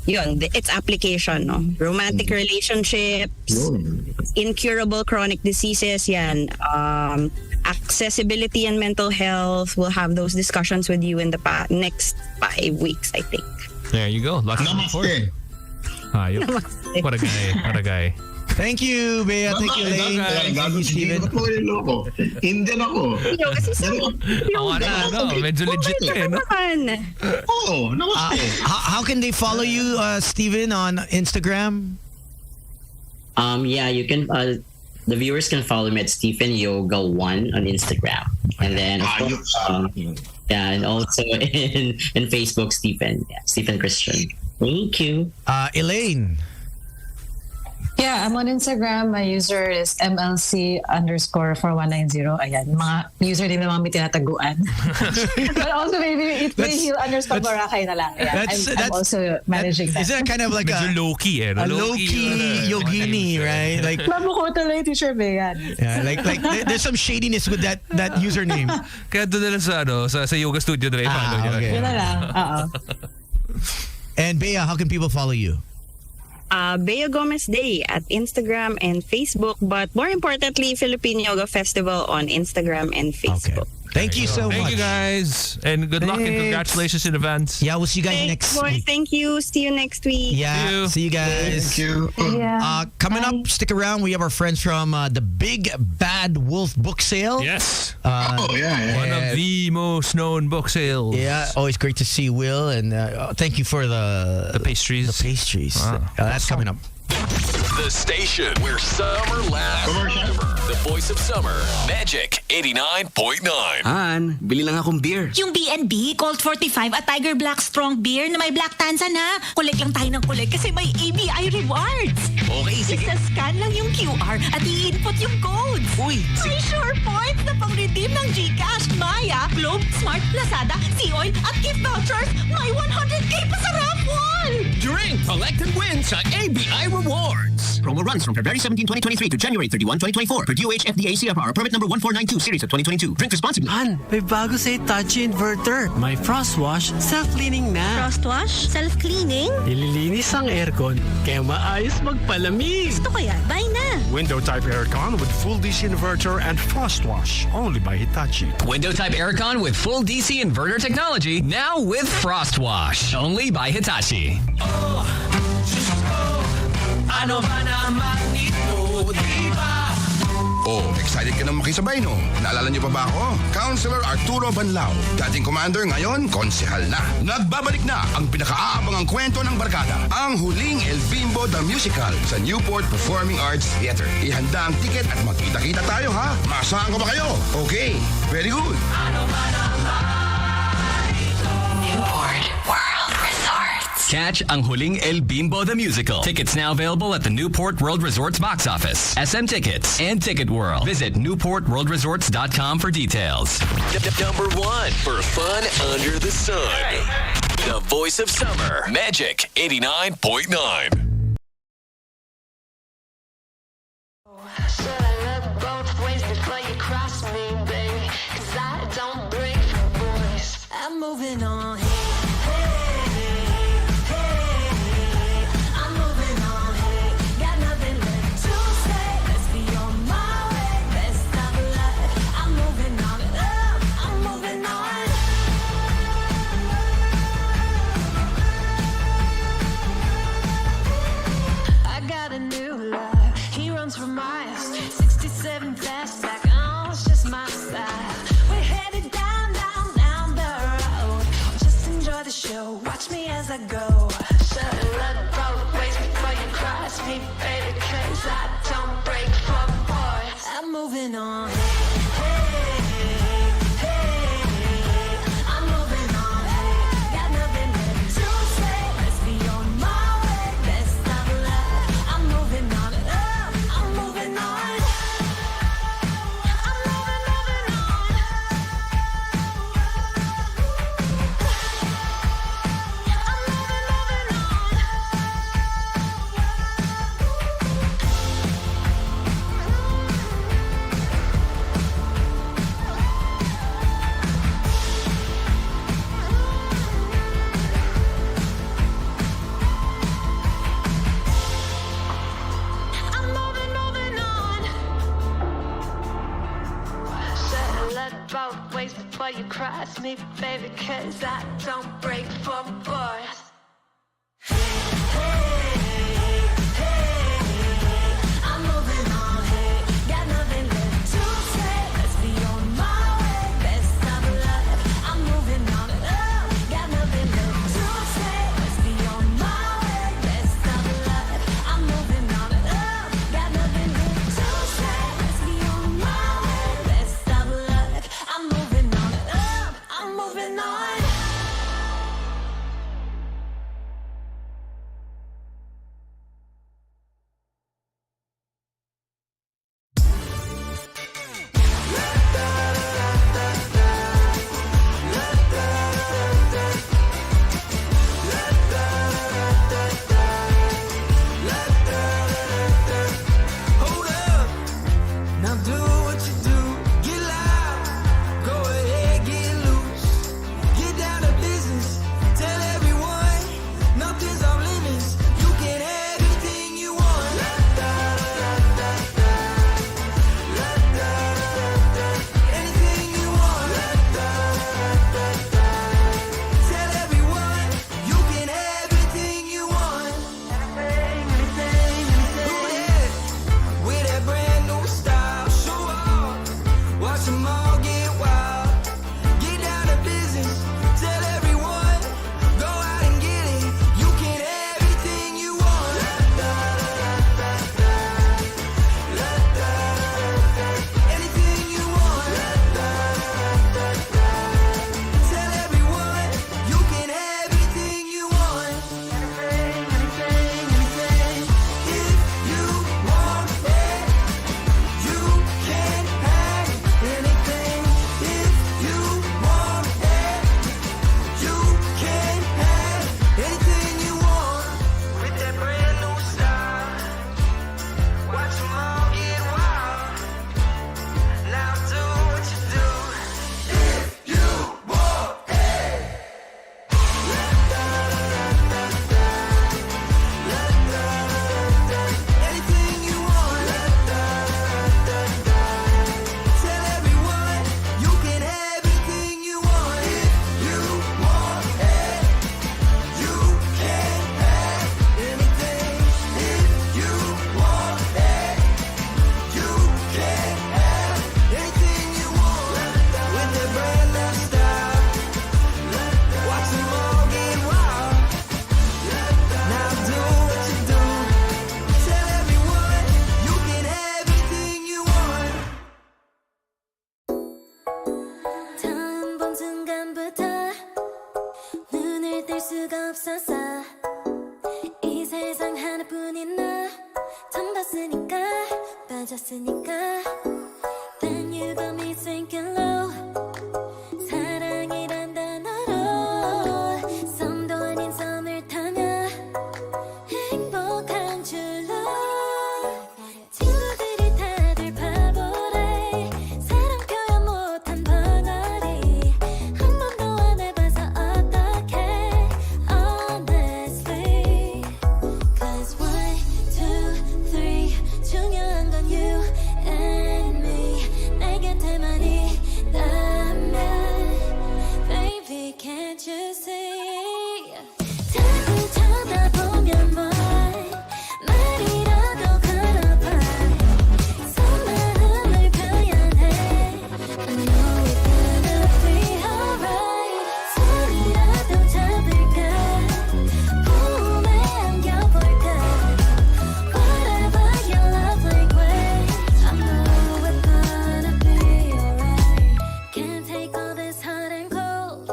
its application. No, romantic relationships, incurable chronic diseases. Accessibility and mental health. We'll have those discussions with you in the next 5 weeks, I think. There you go. Lots of support. Namaste. What a guy. Thank you, Bea. Thank you, Elaine. Thank you, Steven. Indian ako. Medyo legit Oo, namaste. How can they follow you, Steven, on Instagram? You can... the viewers can follow me at Stephen Yoga 1 on Instagram. And then, of course, and also in Facebook, Stephen Christian. Thank you. Elaine. Yeah, I'm on Instagram. My user is MLC_4190. Ayan, mga username na mga may tinataguan. But also maybe it may heal _Barakay na lang. Yeah, I'm also managing that. Is that kind of like a low-key, a low-key yogini, right? Like Mabuko tuloy, Teacher Beyan. Yeah, like there's some shadiness with that username. Kaya doon na lang sa yoga studio na lang. Okay. Yun na lang. And Bea, how can people follow you? Bea Gomez Day at Instagram and Facebook, but more importantly, Philippine Yoga Festival on Instagram and Facebook. Okay. Thank you so much. Thank you guys, and good luck and congratulations in advance. Yeah, we'll see you guys next week. Thank you. See you next week. Yeah, see you guys. Thank you. Coming up, stick around. We have our friends from the Big Bad Wolf book sale. Yes. Yeah. One of the most known book sales. Yeah, always great to see Will, and thank you for the pastries. The pastries. Wow. That's coming up. The station where summer lasts forever. The voice of summer. Magic 89.9. Han, bili lang akong beer. Yung B&B, Colt 45 at Tiger Black Strong Beer na may black tansan ha. Collect lang tayo ng collect kasi may ABI rewards. Okay, sige. Isa-scan lang yung QR at i-input yung codes. Uy, may sure points na pang-redeem ng GCash, Maya, Globe, Smart, Lazada, Sea-Oil at gift vouchers. May 100K pa sa raffle! Drink, collect, and win sa ABI Rewards. Promo runs from February 17, 2023 to January 31, 2024 per DOH FDA CFR permit number 1492 series of 2022. Drink responsibly. Han, may bago sa Hitachi inverter. May frost wash, self-cleaning na. Frost wash? Self-cleaning? Ililinis ang aircon, kaya maayos magpalamig. Gusto ko yan. Buy na. Window-type aircon with full DC inverter and frost wash. Only by Hitachi. Window-type aircon with full DC inverter technology. Now with frost wash. Only by Hitachi. Oh, just ano ba naman ito, diba? Oh, excited ka na makisabay, no? Naalala niyo pa ba ako? Counselor Arturo Banlao. Dating commander, ngayon, konsehal na. Nagbabalik na ang pinakaaabangang kwento ng barkada. Ang huling El Bimbo the Musical sa Newport Performing Arts Theater. Ihanda ang tiket at magkita-kita tayo, ha? Masahan ko ba kayo? Okay, very good. Ano ba naman ito? Newport World Resorts. Catch ang Huling El Bimbo the Musical. Tickets now available at the Newport World Resorts box office, SM Tickets, and Ticket World. Visit newportworldresorts.com for details. Number 1 for fun under the sun. The voice of summer, Magic 89.9. Should I look both ways before you cross me, baby? 'Cause I don't break for boys. I'm moving on. I'm moving on. Got nothing left to say. Let's be on my way. Best of luck. I'm moving on. I'm moving on. I got a new love. He runs for miles. 67 fast back. Oh, it's just my style. We're headed down the road. Just enjoy the show. Watch me as I go. Should look both ways before you cross me, baby, 'cause I don't break for boys. I'm moving on. I'm moving on. Got nothing left to say. Let's be on my way. Best of luck. I'm moving on. I'm moving on. I'm moving on. I'm moving on. Should look both ways before you cross me, baby, 'cause I don't break for boys. I'm moving on. Got nothing left to say. Let's be on my way. Best of luck. I'm moving on. Got nothing left to say. Let's be on my way. Best of luck. I'm moving on. Got nothing left to say. Let's be on my way. Best of luck. I'm moving on. I'm moving on. 잊을 수가 없었어 이 세상 하나뿐인 나 처음 봤으니까 빠졌으니까 Then you got me sinking low 사랑이란 단어로 섬도 아닌 섬을 타며 행복한 줄로 친구들이 다들 바보래 사랑 표현 못한 벙어리 한 번도 안 해봐서 어떡해 honestly Cause 1, 2, 3 중요한 건 you and me 내 곁에만 있다면 Baby can't you see 자꾸 쳐다보면 boy 말이라도 걸어봐 속마음을 표현해 I know it's gonna be alright 손이라도 잡을까 몸에 안겨볼까 Whatever your lovely way I know it's gonna be alright Can't take all this hot and cold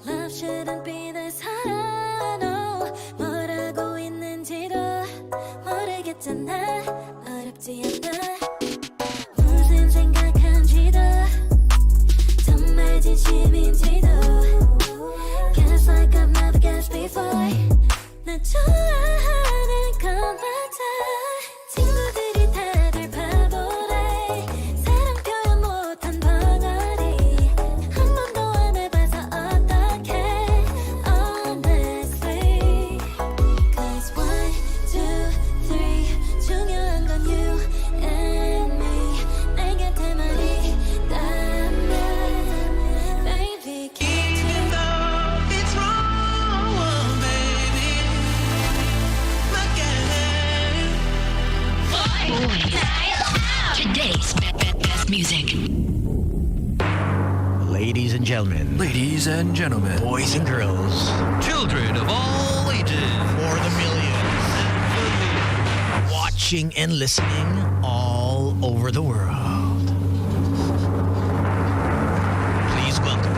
Love shouldn't be this hard I know 뭐라고 있는지도 모르겠잖아 어렵지 않아 무슨 생각한지도 정말 진심인지도 Guess like I've never guessed before 나 좋아하는 건 맞아 친구들이 다들 바보래 사랑 표현 못한 벙어리 한 번도 안 해봐서 어떡해 honestly Cause 1, 2, 3 중요한 건 you and me 내 곁에만 있다면 Baby can't you know It's wrong, baby. Look at it. Today's best music. Ladies and gentlemen. Ladies and gentlemen. Boys and girls. Children of all ages. For the millions. Watching and listening all over the world. Please welcome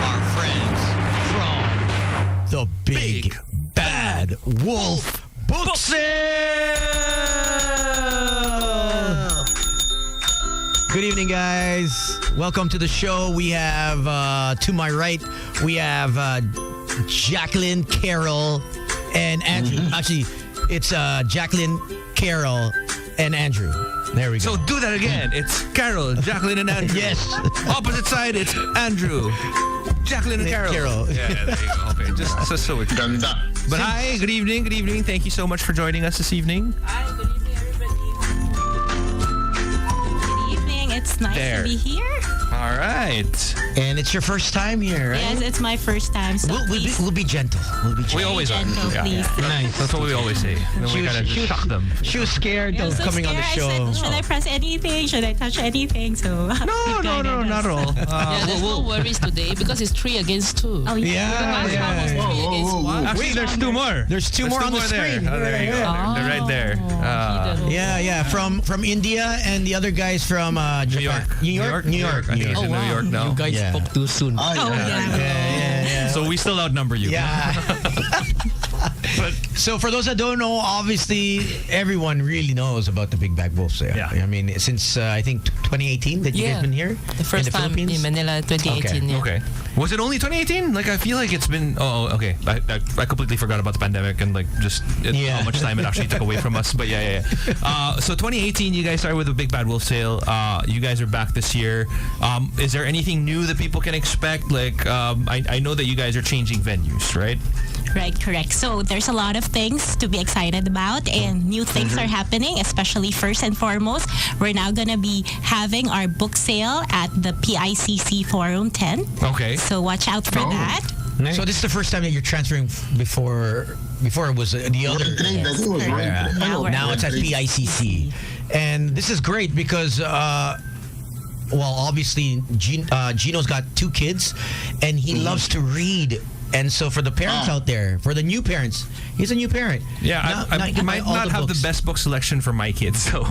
our friends from the Big Bad Wolf Book Sale! Good evening, guys. Welcome to the show. We have, to my right, we have Jacqueline, Carol, and Andrew. Actually, it's Jacqueline, Carol, and Andrew. There we go. So do that again. It's Carol, Jacqueline, and Andrew. Yes. Opposite side, it's Andrew, Jacqueline, and Carol. Yeah, there you go. Okay, just so it's Ganda. But hi, good evening, good evening. Thank you so much for joining us this evening. Hi, good evening, everybody. Good evening. It's nice There. to be here. All right. And it's your first time here, right? Yes, it's my first time. So please. We'll be gentle. We'll be gentle. We always are. gentle, please. Nice. That's what we always say. Then we gotta shock them. She was scared I'm of so coming on the scared. show. I said, should I press anything? Should I touch anything? So No, not at all. Yeah, there's no worries today because it's 3 against 2. Oh, Yeah, The yeah. last one was 3 against 1. Wait, there's two more. There's two more on the there. screen. Oh, there you go. They're right there. Yeah. From India, and the other guys from Japan. New York. I think he's in New York now. You guys Yeah. spoke too soon. Yeah. So we still outnumber you. Yeah. So for those that don't know, obviously everyone really knows about the Big Bad Wolf Sale. Yeah. I mean, since I think 2018 that you guys been here The first in the time Philippines. in Manila, 2018. Yeah. Okay. Was it only 2018? Like, I feel like it's been... Oh, okay. I completely forgot about the pandemic and, like, just how much time it actually took away from us. But yeah. So 2018, you guys started with the Big Bad Wolf Sale. You guys are back this year. Is there anything new that people can expect? Like, I know that you guys are changing venues, right? Right, correct. So there's a lot of things to be excited about, and new things are happening, especially first and foremost. We're now going to be having our book sale at the PICC Forum 10. Okay. So watch out for that. So this is the first time that you're transferring before it was the other. Now it's at PICC. And this is great because well, obviously Gino's got 2 kids and he loves to read And so for the parents out there, for the new parents, he's a new parent. Yeah, I might not have the best book selection for my kids. So,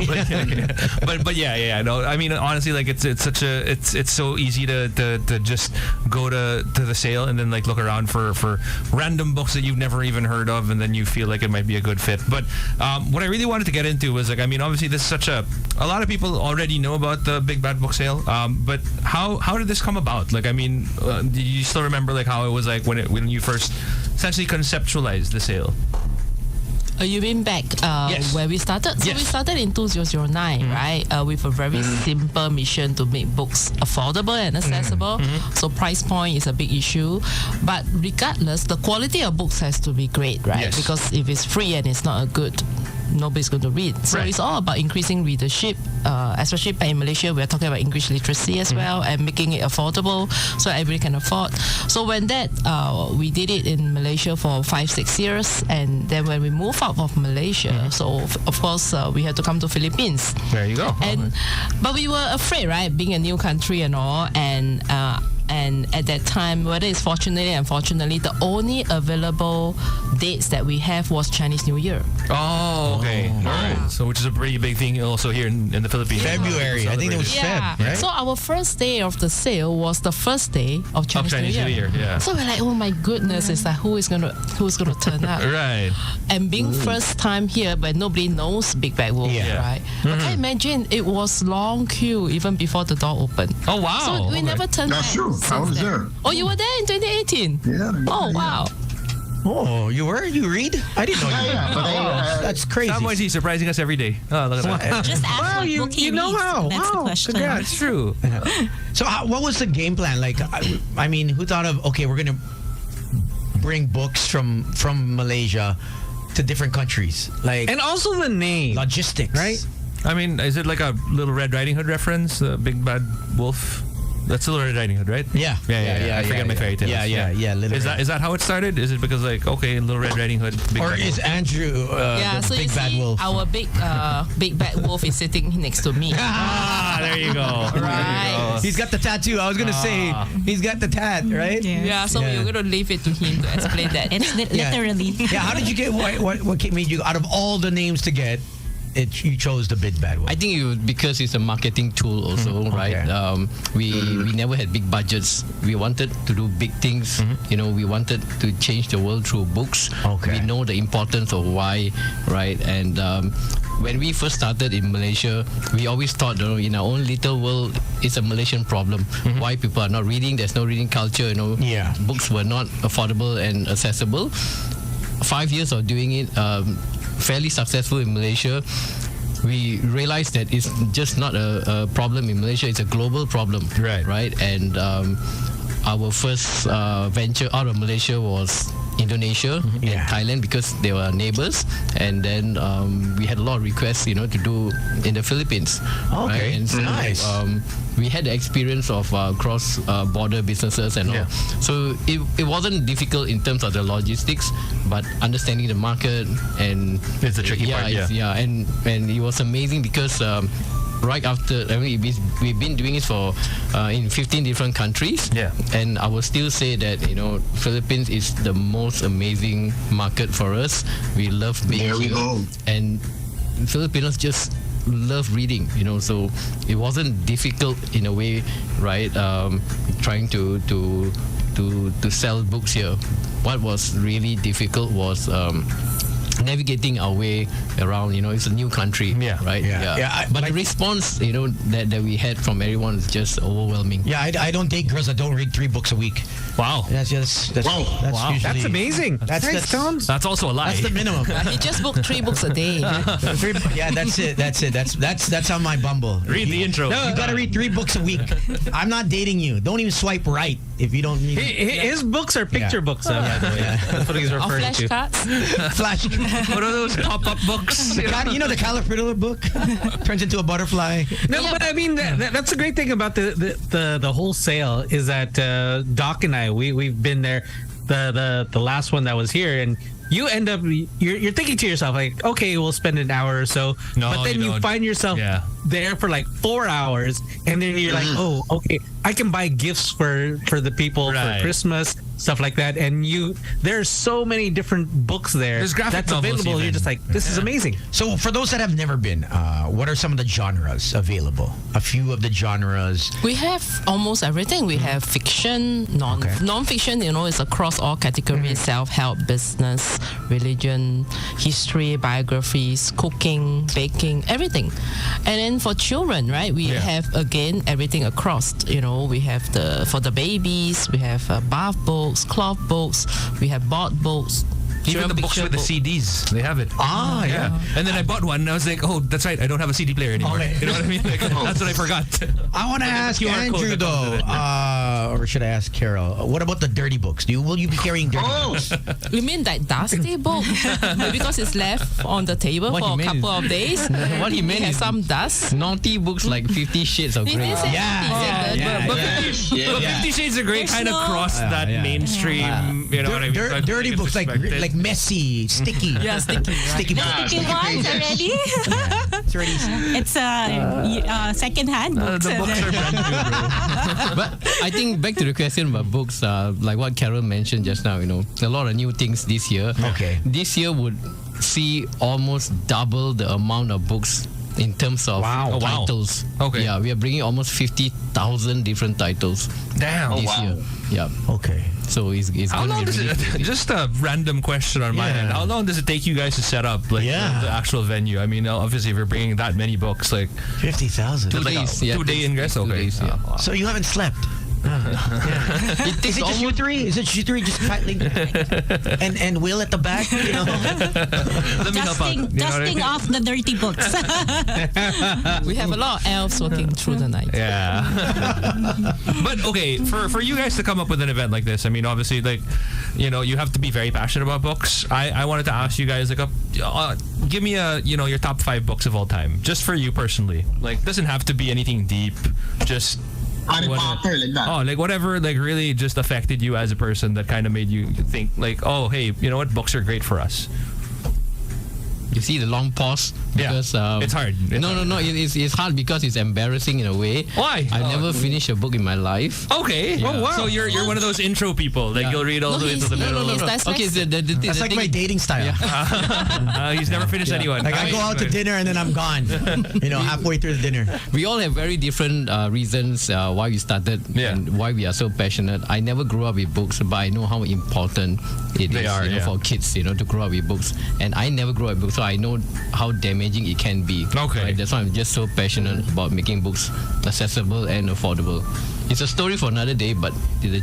but yeah. No, I mean honestly, like it's such a it's so easy to just go to the sale and then like look around for random books that you've never even heard of, and then you feel like it might be a good fit. But what I really wanted to get into was like, I mean, obviously this is such a lot of people already know about the Big Bad Book Sale. But how did this come about? Like, I mean, do you still remember like how it was like when you first essentially conceptualized the sale? You mean back where we started? So we started in 2009, right? With a very simple mission to make books affordable and accessible. So price point is a big issue. But regardless, the quality of books has to be great, right? Yes. Because if it's free and it's not a good, nobody's going to read. So it's all about increasing readership, especially back in Malaysia, we're talking about English literacy as well, and making it affordable so everybody can afford. So when that, we did it in Malaysia for 5-6 years, and then when we moved out of Malaysia, so of course we had to come to Philippines. There you go. But we were afraid, right, being a new country and all, and at that time, whether it's fortunately and unfortunately, the only available dates that we have was Chinese New Year. Oh, okay. All right. So which is a pretty big thing also here in the Philippines. February. I think it was Feb, right? So our first day of the sale was the first day of Chinese New Year. Yeah. So we're like, oh my goodness, it's like who's gonna turn up? Right. And being first time here, but nobody knows Big Bad Wolf, right? But I imagine it was long queue even before the door opened. Oh wow. So we never turned back. That's true. I was there. Oh, you were there in 2018? Yeah. Oh, wow. Oh, you were? You read? I didn't know you Yeah, but That's crazy. That was he surprising us every day. Oh, look at that. Just ask what book he know reads. how. That's the question. Yeah, it's true. So what was the game plan? Like, I mean, who thought of, okay, we're going to bring books from Malaysia to different countries? Like, And also the name. logistics. Right? I mean, is it like a Little Red Riding Hood reference? Big Bad Wolf? That's Little Red Riding Hood, right? Yeah. I forget my fairy tales. Yeah. Is that how it started? Is it because like, okay, Little Red Riding Hood, Big Or Bad is Wolf? Andrew the So Big you Bad see, Wolf? our big bad wolf is sitting next to me. Ah, there you go. Right. He's got the tattoo. I was going to say, he's got the tat, right? Yeah, so we're going to leave it to him to explain that. It's literally. Yeah, how did you get, what made you, out of all the names to get, you chose the Big Bad Wolf? I think it was because it's a marketing tool also, right? We never had big budgets. We wanted to do big things. You know, we wanted to change the world through books. We know the importance of why, right? And when we first started in Malaysia, we always thought, you know, in our own little world, it's a Malaysian problem. Why people are not reading? There's no reading culture. You know, books were not affordable and accessible. 5 years of doing it, fairly successful in Malaysia. We realized that it's just not a problem in Malaysia, it's a global problem. Right? And our first venture out of Malaysia was Indonesia and Thailand because they were neighbors. And then we had a lot of requests, you know, to do in the Philippines. Okay, right? And so, nice. We had the experience of cross-border businesses and all. So it wasn't difficult in terms of the logistics, but understanding the market and it's the tricky part. And it was amazing because right after, I mean, we've been doing it for in 15 different countries. And I will still say that, you know, Philippines is the most amazing market for us. We love being here. And Filipinos just love reading, you know, so it wasn't difficult in a way, right? Trying to sell books here. What was really difficult was navigating our way around. You know, it's a new country, right? But the response, you know, that we had from everyone is just overwhelming. Yeah, I don't date girls that don't read 3 books a week. Wow. That's usually, That's amazing. That's also a lie. That's the minimum. He just booked 3 books a day. Yeah, that's it. That's on my Bumble. Read the intro. No, you got to read 3 books a week. I'm not dating you. Don't even swipe right if you don't read. His books are picture books, by the way. That's what he's referring to. Flash. What are those pop-up books? You know the Caterpillar book turns into a butterfly. No, but I mean that's the great thing about the whole sale is that Doc and I we've been there. The last one that was here, and you end up you're thinking to yourself like, okay, we'll spend an hour or so, No, but then you you don't. find yourself there for like 4 hours, and then you're like, oh, okay, I can buy gifts for the people Right. for Christmas, stuff like that, and there's so many different books there There's graphic that's novels available. You're even. just like, this is amazing. So for those that have never been, what are some of the genres available? A few of the genres. We have almost everything. We have fiction, non-fiction, it's across all categories, self-help, business, religion, history, biographies, cooking, baking, everything. And then for children, right, we have, again, everything across. We have for the babies, we have bath books, cloth books, we have board books. Even the books with the CDs, they have it. Yeah. And then I bought one, and I was like, oh, that's right, I don't have a CD player anymore. Okay. You know what I mean? Like, that's what I forgot. I want to ask QR code Andrew that comes with though, or should I ask Carol? What about the dirty books? Will you be carrying dirty books? You mean that dusty book? Because it's left on the table What he for a meant couple of days. What he meant It has is some dust. naughty books like 50 Shades of He Grey. didn't say naughty, he said that, But 50 Shades of Grey There's kind of no- crossed that mainstream, you know what I mean? Like, Dirty books like messy, sticky. Yeah, sticky. Sticky books. Sticky ones already. It's already. It's second-hand books. the books are brand new, bro. But I think back to the question about books, like what Carol mentioned just now, a lot of new things this year. Okay. This year would see almost double the amount of books in terms of titles. Okay. Yeah, we are bringing almost 50,000 different titles Damn. this year. Yeah. Okay. So it's How gonna long be does really it? busy. Just a random question on my end. How long does it take you guys to set up the actual venue? I mean, obviously, if you're bringing that many books, like 50,000. 2 days. Yeah, 2 day ingress. 2 Okay. days, yeah. So you haven't slept. It takes Is it just you three? Is it you three just tightly and Will at the back? Let me help out. You know what I Dusting mean? off the dirty books. We have a lot of elves working through the night. Yeah. But okay, for you guys to come up with an event like this, I mean, obviously, like, you have to be very passionate about books. I wanted to ask you guys, like, give me your top 5 books of all time, just for you personally. Like, doesn't have to be anything deep. Just Harry Potter, like that. Oh, like whatever, like really just affected you as a person that kind of made you think, like, oh, hey, you know what, books are great for us. You see the long pause because it's hard. No. It's hard because it's embarrassing in a way. Why? I never finished a book in my life. Okay. Yeah. Oh, wow. So you're one of those intro people. Like you'll read all the way to the middle. Okay, so That's like my dating style. He's never finished anyone. Like I go out to dinner and then I'm gone. Halfway through the dinner. We all have very different reasons why we started and why we are so passionate. I never grew up with books, but I know how important it is for kids, to grow up with books. And I never grew up with books, so I know how damaging it can be. Okay. Right? That's why I'm just so passionate about making books accessible and affordable. It's a story for another day, but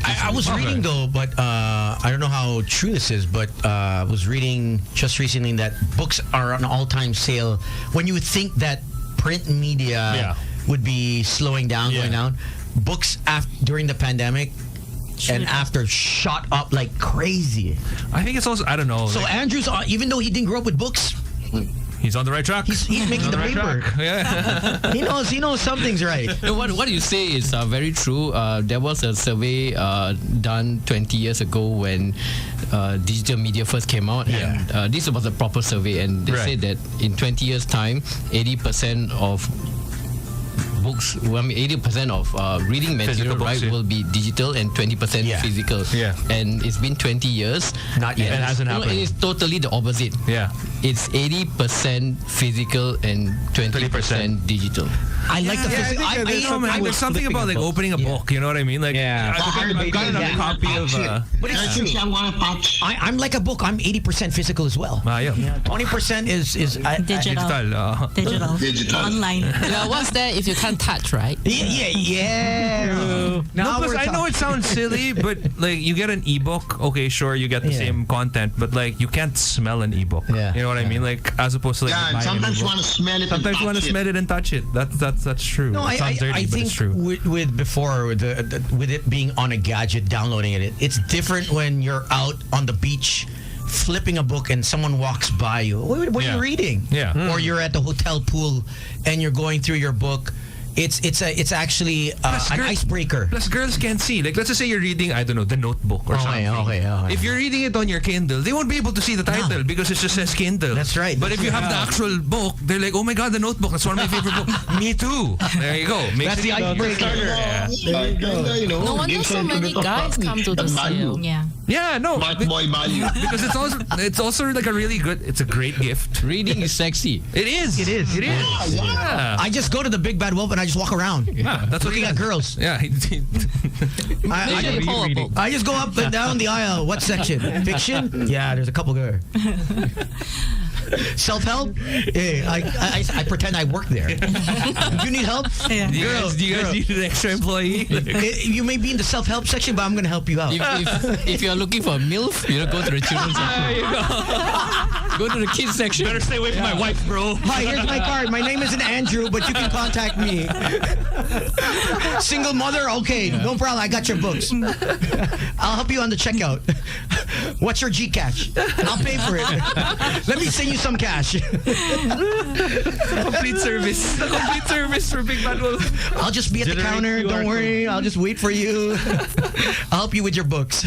I was reading though, but I don't know how true this is, but I was reading just recently that books are on all-time sale. When you would think that print media would be slowing down, going down, books during the pandemic and after shot up like crazy. I think it's also, I don't know. So Andrew's, even though he didn't grow up with books, he's on the right track. He's making the paper. Yeah. He knows something's right. What you say is very true. There was a survey done 20 years ago when digital media first came out, and this was a proper survey, and they said that in 20 years' time, 80% of books, 80% of reading material, books, will be digital and 20% physical. Yeah. And it's been 20 years. Not yet. It hasn't happened. It is totally the opposite. Yeah. It's 80% physical and 20% digital. I like the physical. There's something about like opening a book. You know what I mean? Like, I've got another copy of. But it's true. I'm like a book. I'm 80% physical as well. 20% is digital. Online. Yeah, what's there if you can't touch, right? Yeah. No, because I know it sounds silly, but like you get an ebook, okay, sure, you get the same content, but like you can't smell an ebook. You know what I mean? Like as opposed to like sometimes you want to smell it. Sometimes you want to smell it and touch it. That's true. No, it sounds dirty, I but think it's true. with it being on a gadget, downloading it, it's different when you're out on the beach flipping a book and someone walks by you. What are you reading? Yeah. Or you're at the hotel pool and you're going through your book It's actually an icebreaker. Plus, girls can't see. Like, let's just say you're reading, I don't know, The Notebook or something. Okay. If you're reading it on your Kindle, they won't be able to see the title because it just says Kindle. That's right. But if you have the actual book, they're like, oh my God, The Notebook. That's one of my favorite books. Me too. There you go. That's the icebreaker. No wonder so many guys come to the sale. Yeah, no. Smart boy value. Because it's also like a really good, it's a great gift. Reading is sexy. It is. Yeah. I just go to the Big Bad Wolf and I just walk around. Yeah, that's looking at girls. Yeah. I just go up and down the aisle. What section? Fiction? Yeah, there's a couple there. Self-help? Hey, I pretend I work there. You need help? Yeah. Do you guys need an extra employee? You may be in the self-help section, but I'm going to help you out. If you're looking for a MILF, go to the children's section. Go to the kids section. Better stay away from my wife, bro. Hi, here's my card. My name isn't Andrew, but you can contact me. Single mother? Okay, no problem. I got your books. I'll help you on the checkout. What's your Gcash? I'll pay for it. Let me send you some cash. Complete service. A complete service for Big Bad Wolf. I'll just be at the counter. Don't worry. I'll just wait for you. I'll help you with your books.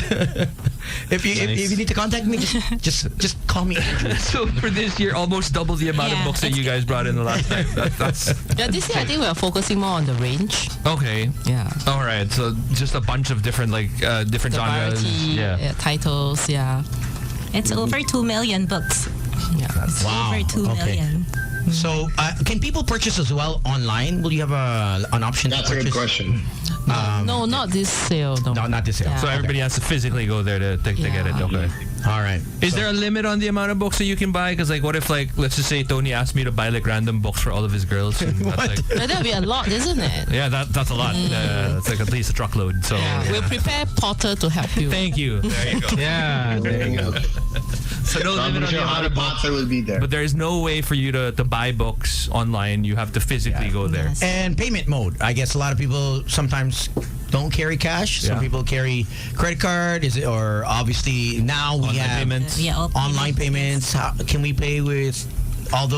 If you need to contact me, just call me Andrew. So for this year, almost double the amount of books that you guys brought in the last time. That's this year I think we are focusing more on the range. okay. Yeah. All right. So just a bunch of different different The genres. variety, titles, It's over 2 million books. Yeah. Wow. Over 2 million. So, can people purchase as well online? Will you have an option That's to a purchase? good question. No, not this sale. No, not this sale. Yeah. So everybody has to physically go there to get it. Okay. All right. Is there a limit on the amount of books that you can buy? Because what if let's just say Tony asked me to buy random books for all of his girls. And that's But that'll be a lot, isn't it? yeah, that's a lot. That's at least a truckload. So We'll prepare Potter to help you. thank you. There you go. Yeah, there you go. So no limit on the amount of books. will be there. But there is no way for you to buy books online. You have to physically go there. Yes. And payment mode. I guess a lot of people sometimes don't carry cash. Some people carry credit card. Or obviously now we Online have payments. online payments. How, can we pay with all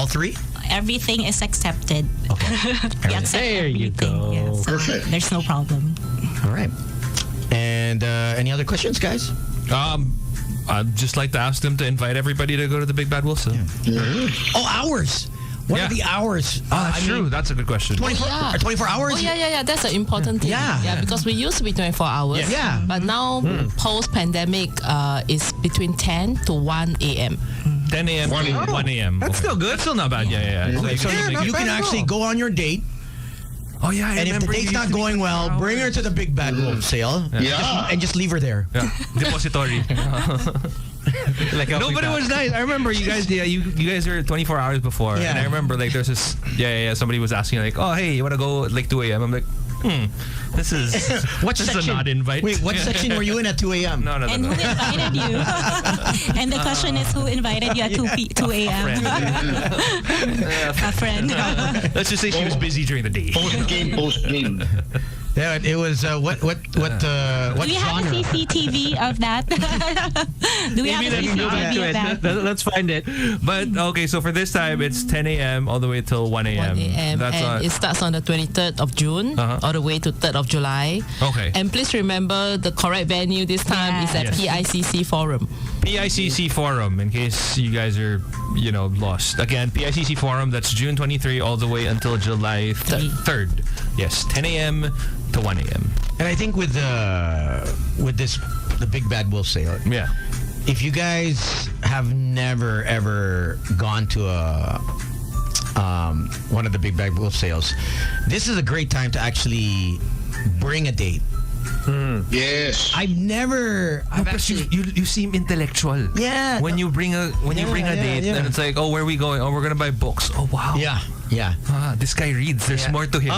three? Everything is accepted. Okay. We accept There you everything. go. Yeah, so Perfect. there's no problem. All right. And any other questions, guys? I'd just like to ask them to invite everybody to go to the Big Bad Wolf. So. Oh, hours. What are the hours? That's true. That's a good question. 24 hours? Oh, yeah. That's an important thing. Yeah. Because we used to be 24 hours. Yeah. But now, post-pandemic, is between 10 to 1 a.m. 10 a.m. to 1 a.m. That's still good. That's still not bad. Yeah. So you can actually go on your date. Oh yeah, And if the date's not going well, bring her to the Big Bad Wolf sale. Yeah. And just leave her there. Yeah. Depository. No, but it was nice. I remember you guys. Yeah, you guys were 24 hours before, Yeah. and I remember there's this. Yeah. Somebody was asking oh hey, you wanna go 2 a.m. I'm like, this is What this section? is a not invite. Wait, what section were you in at 2 a.m.? No. And who invited you? And the question is, who invited you at 2 a.m.? A friend. Let's just say she was busy during the day. Post game. Yeah, it was what Do we have a genre? CCTV of that? Do we have a CCTV of that? Let's find it. But okay, so for this time it's 10 a.m. all the way till 1 a.m. 1 a.m. That's and it starts on the 23rd of June all the way to 3rd of July. Okay. And please remember the correct venue this time is at PICC Forum. PICC Forum, in case you guys are, lost. Again, PICC Forum, that's June 23 all the way until July 3rd. Yes, 10 a.m. to 1 a.m. And I think with the Big Bad Wolf sale, if you guys have never ever gone to one of the Big Bad Wolf sales, this is a great time to actually bring a date. Yes. I've actually you seem intellectual. Yeah. When you bring a date, then it's like, oh, where are we going? Oh, we're gonna buy books. Oh, wow. Yeah. This guy reads. There's more to him.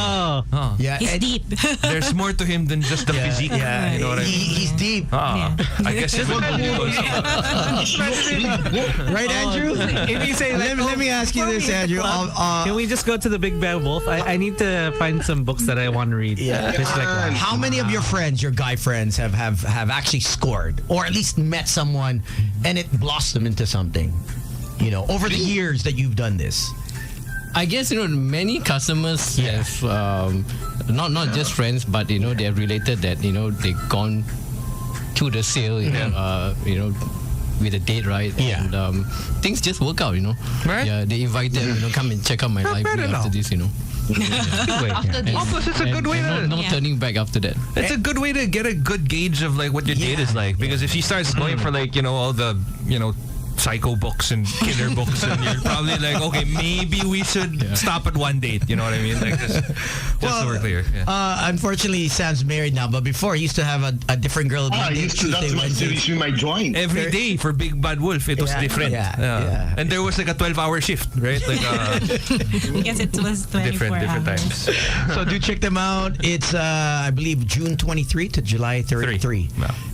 Yeah. He's deep. There's more to him than just the physique. Yeah. You know what I mean? He's deep. I guess it's Right, Andrew? If you say let me ask you this, Andrew. Can we just go to the Big Bad Wolf? I need to find some books that I want to read. Yeah. Just like that. How many of your friends, your guy friends, have actually scored or at least met someone and it blossomed into something? Over the years that you've done this. I guess many customers have not just friends, but they have related that they've gone to the sale, with a date, right? Yeah. And things just work out, Right? Yeah, they invited, come and check out my library after this, After this. Plus, it's a good way to... No turning back after that. It's a good way to get a good gauge of like what your date is like, because if she starts going for like all the psycho books and killer books, and you're probably like, okay, maybe we should stop at one date. You know what I mean? Like just so we're clear. Yeah. Unfortunately, Sam's married now, but before he used to have a different girl. Monday, Tuesday, Wednesday. That's my joint. Every day for Big Bad Wolf, it was different. Yeah. And there was like a 12-hour shift, right? Like Because it was 24 different hours. times. So do check them out. It's I believe June 23 to July 33.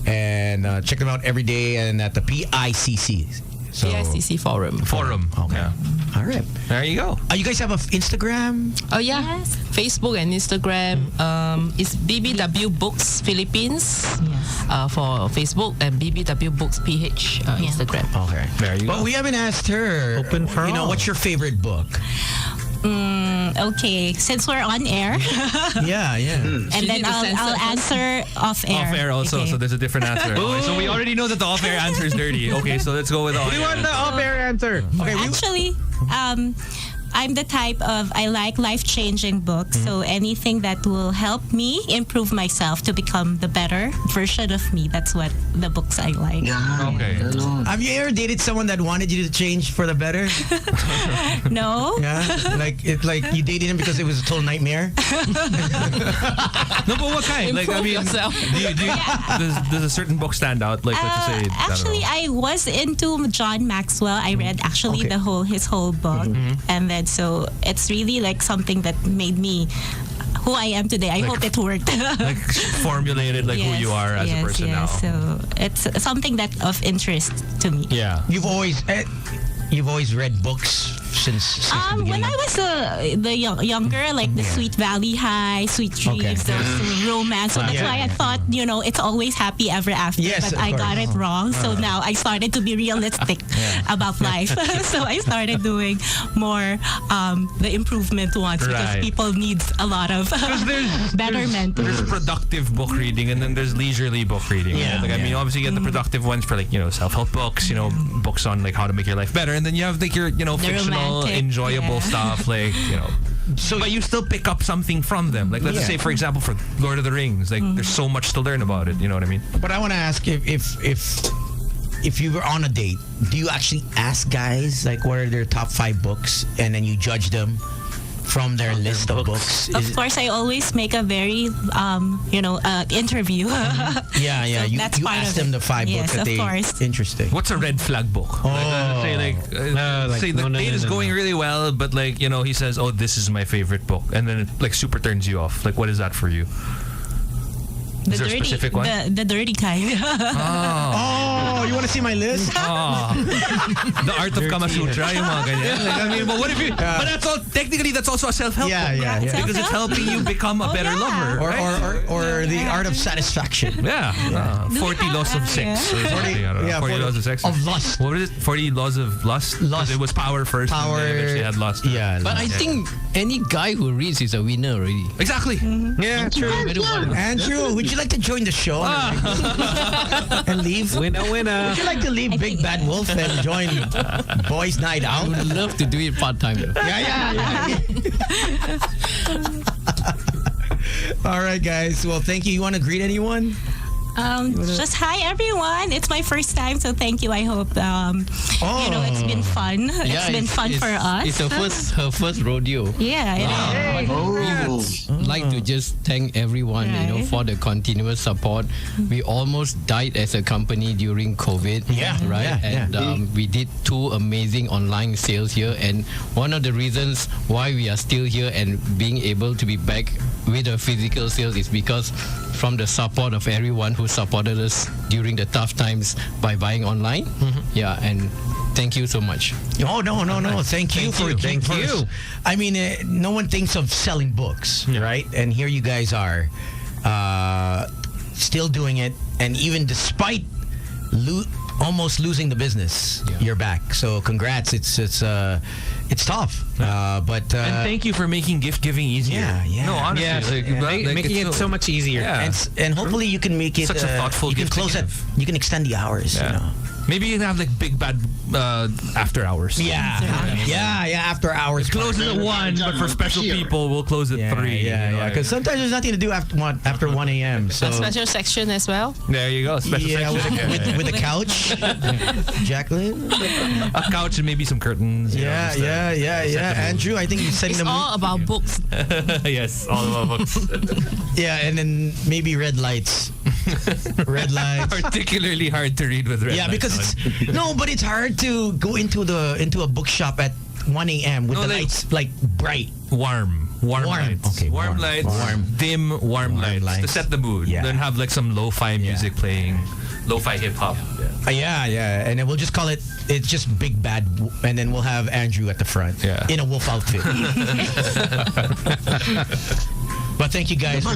And check them out every day and at the PICC. So, PICC Forum. Okay. Yeah. All right. There you go. You guys have an Instagram? Oh yeah, yes. Facebook and Instagram. It's BBW Books Philippines for Facebook and BBW Books PH Instagram. Okay. There you go. But we haven't asked her. Open for all. What's your favorite book? Okay, since we're on air. Yeah. And then I'll answer off air. Off air also, Okay. so there's a different answer. Okay, so we already know that the off air answer is dirty. Okay, so let's go with the off air. We want the off-air answer. Okay. Actually, I'm the type of, I like life-changing books. So anything that will help me improve myself to become the better version of me, that's what the books I like. Okay. Have you ever dated someone that wanted you to change for the better? No. Yeah. Like you dated him because it was a total nightmare. No, but what kind? Like, I mean, does a certain book stand out? Like, let's just say. Actually, I was into John Maxwell. I read actually his whole book, and then so it's really like something that made me who I am today. I hope it worked. Like formulated like who you are as a person now. So it's something that of interest to me. Yeah. You've always read books since the beginning? When I was younger, like the Sweet Valley High, Sweet Dreams, those romance. So that's why I thought, it's always happy ever after. Yes, but I got it wrong. So now I started to be realistic about life. So I started doing more the improvement ones because people need a lot of betterment. There's productive book reading and then there's leisurely book reading. Yeah. Right? Like, I mean, obviously you get the productive ones for like, self-help books, books on like how to make your life better. And then you have like your, fictional, enjoyable stuff, like, So, but you still pick up something from them. Like, let's say, for example, for Lord of the Rings, like, there's so much to learn about it. You know what I mean? But I want to ask if you were on a date, do you actually ask guys like what are their top 5 books, and then you judge them from their list of books? Of course, I always make a very, interview. Yeah. So you that's part ask of them it. the 5 Yes, books that of they course. interesting. What's a red flag book? Say the date is going really well, but like, he says, oh, this is my favorite book. And then it like super turns you off. Like, what is that for you? Is there a specific one? The dirty kind. Oh, you want to see my list? The Art of Kama Sutra, yung mga ganyan. Like, I mean, but what if you... But that's all... Technically, that's also a self-help book. Yeah. Because it's helping you become a better lover. Or the Art of Satisfaction. Yeah. 40 Laws of Sex. Or something, I don't know. 40 Laws of Sex. Of Lust. What was it? 40 Laws of Lust? Lust. It was power first. Power. And then eventually had lust. Yeah. But I think any guy who reads is a winner already. Exactly. Yeah, true. Andrew, would you like to join the show and leave? Winner. Would you like to leave Big Bad Wolf and join Boys Night Out? I would love to do it part-time though. Yeah. All right, guys. Well, thank you. You want to greet anyone? Just hi everyone. It's my first time, so thank you. I hope it's been fun. It's been fun for us. It's her first rodeo. Yeah. Like to just thank everyone, for the continuous support. We almost died as a company during COVID. Right? And we did 2 amazing online sales here. And one of the reasons why we are still here and being able to be back with a physical sales is because from the support of everyone who supported us during the tough times by buying online. Yeah, and thank you so much. Oh, no. Thank you. I mean, no one thinks of selling books, right? And here you guys are still doing it. And even despite almost losing the business, you're back. So congrats. It's it's tough. But and thank you for making gift giving easier. Yeah. No, honestly, making it so much easier. Yeah. And hopefully you can make it such a thoughtful you can gift close to it. give. You can extend the hours. Yeah. You know. Maybe you can have like big bad after hours. Yeah, after hours. It closes at 1, but for special people, we'll close at 3. Yeah. Because sometimes there's nothing to do after 1 a.m. So A special section as well. There you go. Special section. with a couch, Jacqueline. A couch and maybe some curtains. Yeah. Andrew, I think you're setting It's them. all about books. Yes, all about books. Yeah, and then maybe red lights. Red lights. Particularly hard to read with red lights. Yeah, because but it's hard to go into a bookshop at 1 a.m. with the lights like bright, warm lights. Okay, warm lights. Dim warm lights to set the mood. Yeah. Then have like some lo-fi music playing, lo-fi hip hop. Yeah, and then we'll just call it. It's just Big Bad, and then we'll have Andrew at the front in a wolf outfit. But thank you guys. The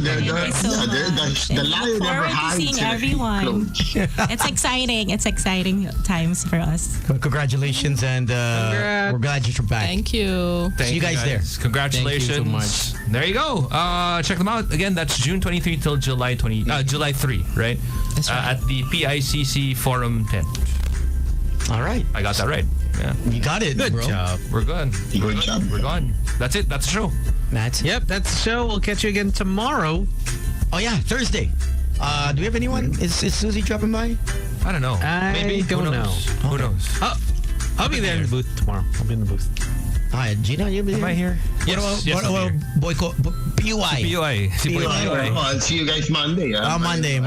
lion never hides. Seeing everyone. It's exciting. It's exciting times for us. Congratulations, and we're glad you're back. Thank you. See you guys there. Congratulations. Thank you so much. There you go. Check them out. Again, that's June 23 till July 3, right? That's right. At the PICC Forum 10. All right. I got that right. Yeah. You got it, Good bro. job. We're good. Good job. We're gone. That's it. That's the show. Matt. Yep, that's the show. We'll catch you again tomorrow. Oh yeah, Thursday. Do we have anyone? Is Susie dropping by? I don't know. Maybe. don't know. Who knows? I'll be there in the booth tomorrow. I'll be in the booth. Hi, Gina, you be Am I here? What Yes, I'm about here. Boyko? PUI. PUI. Si Boy PUI. I'll see you guys Monday. Monday.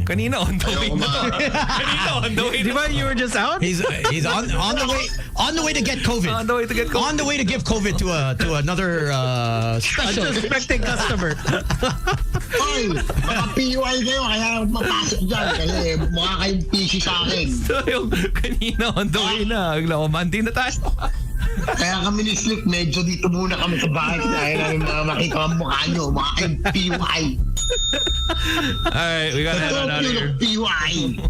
Kanina on the way na to. Kanina on the way na. Diba you were just out? He's on the way to get COVID. On the way to get COVID. On the way to give COVID to another special. Unsuspecting customer. Hoy, mga PUI kayo, kaya mapasok dyan kasi mukha kayong PC sa akin. So, yung kanina on the way na. Monday na tayo. Kaya kami ni Slick, medyo dito muna kami sa bahay dahil namin makita ang mukha nyo, mga kayong PUI. Alright, we gotta head on out of here. PUI.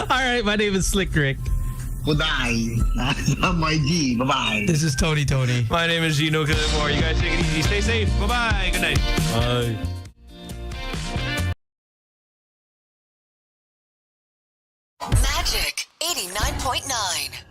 Alright, my name is Slick Rick. Kuday. My G. Bye-bye. This is Tony. My name is Gino Killimore. You guys take it easy. Stay safe. Bye-bye. Good night. Bye. Magic 89.9.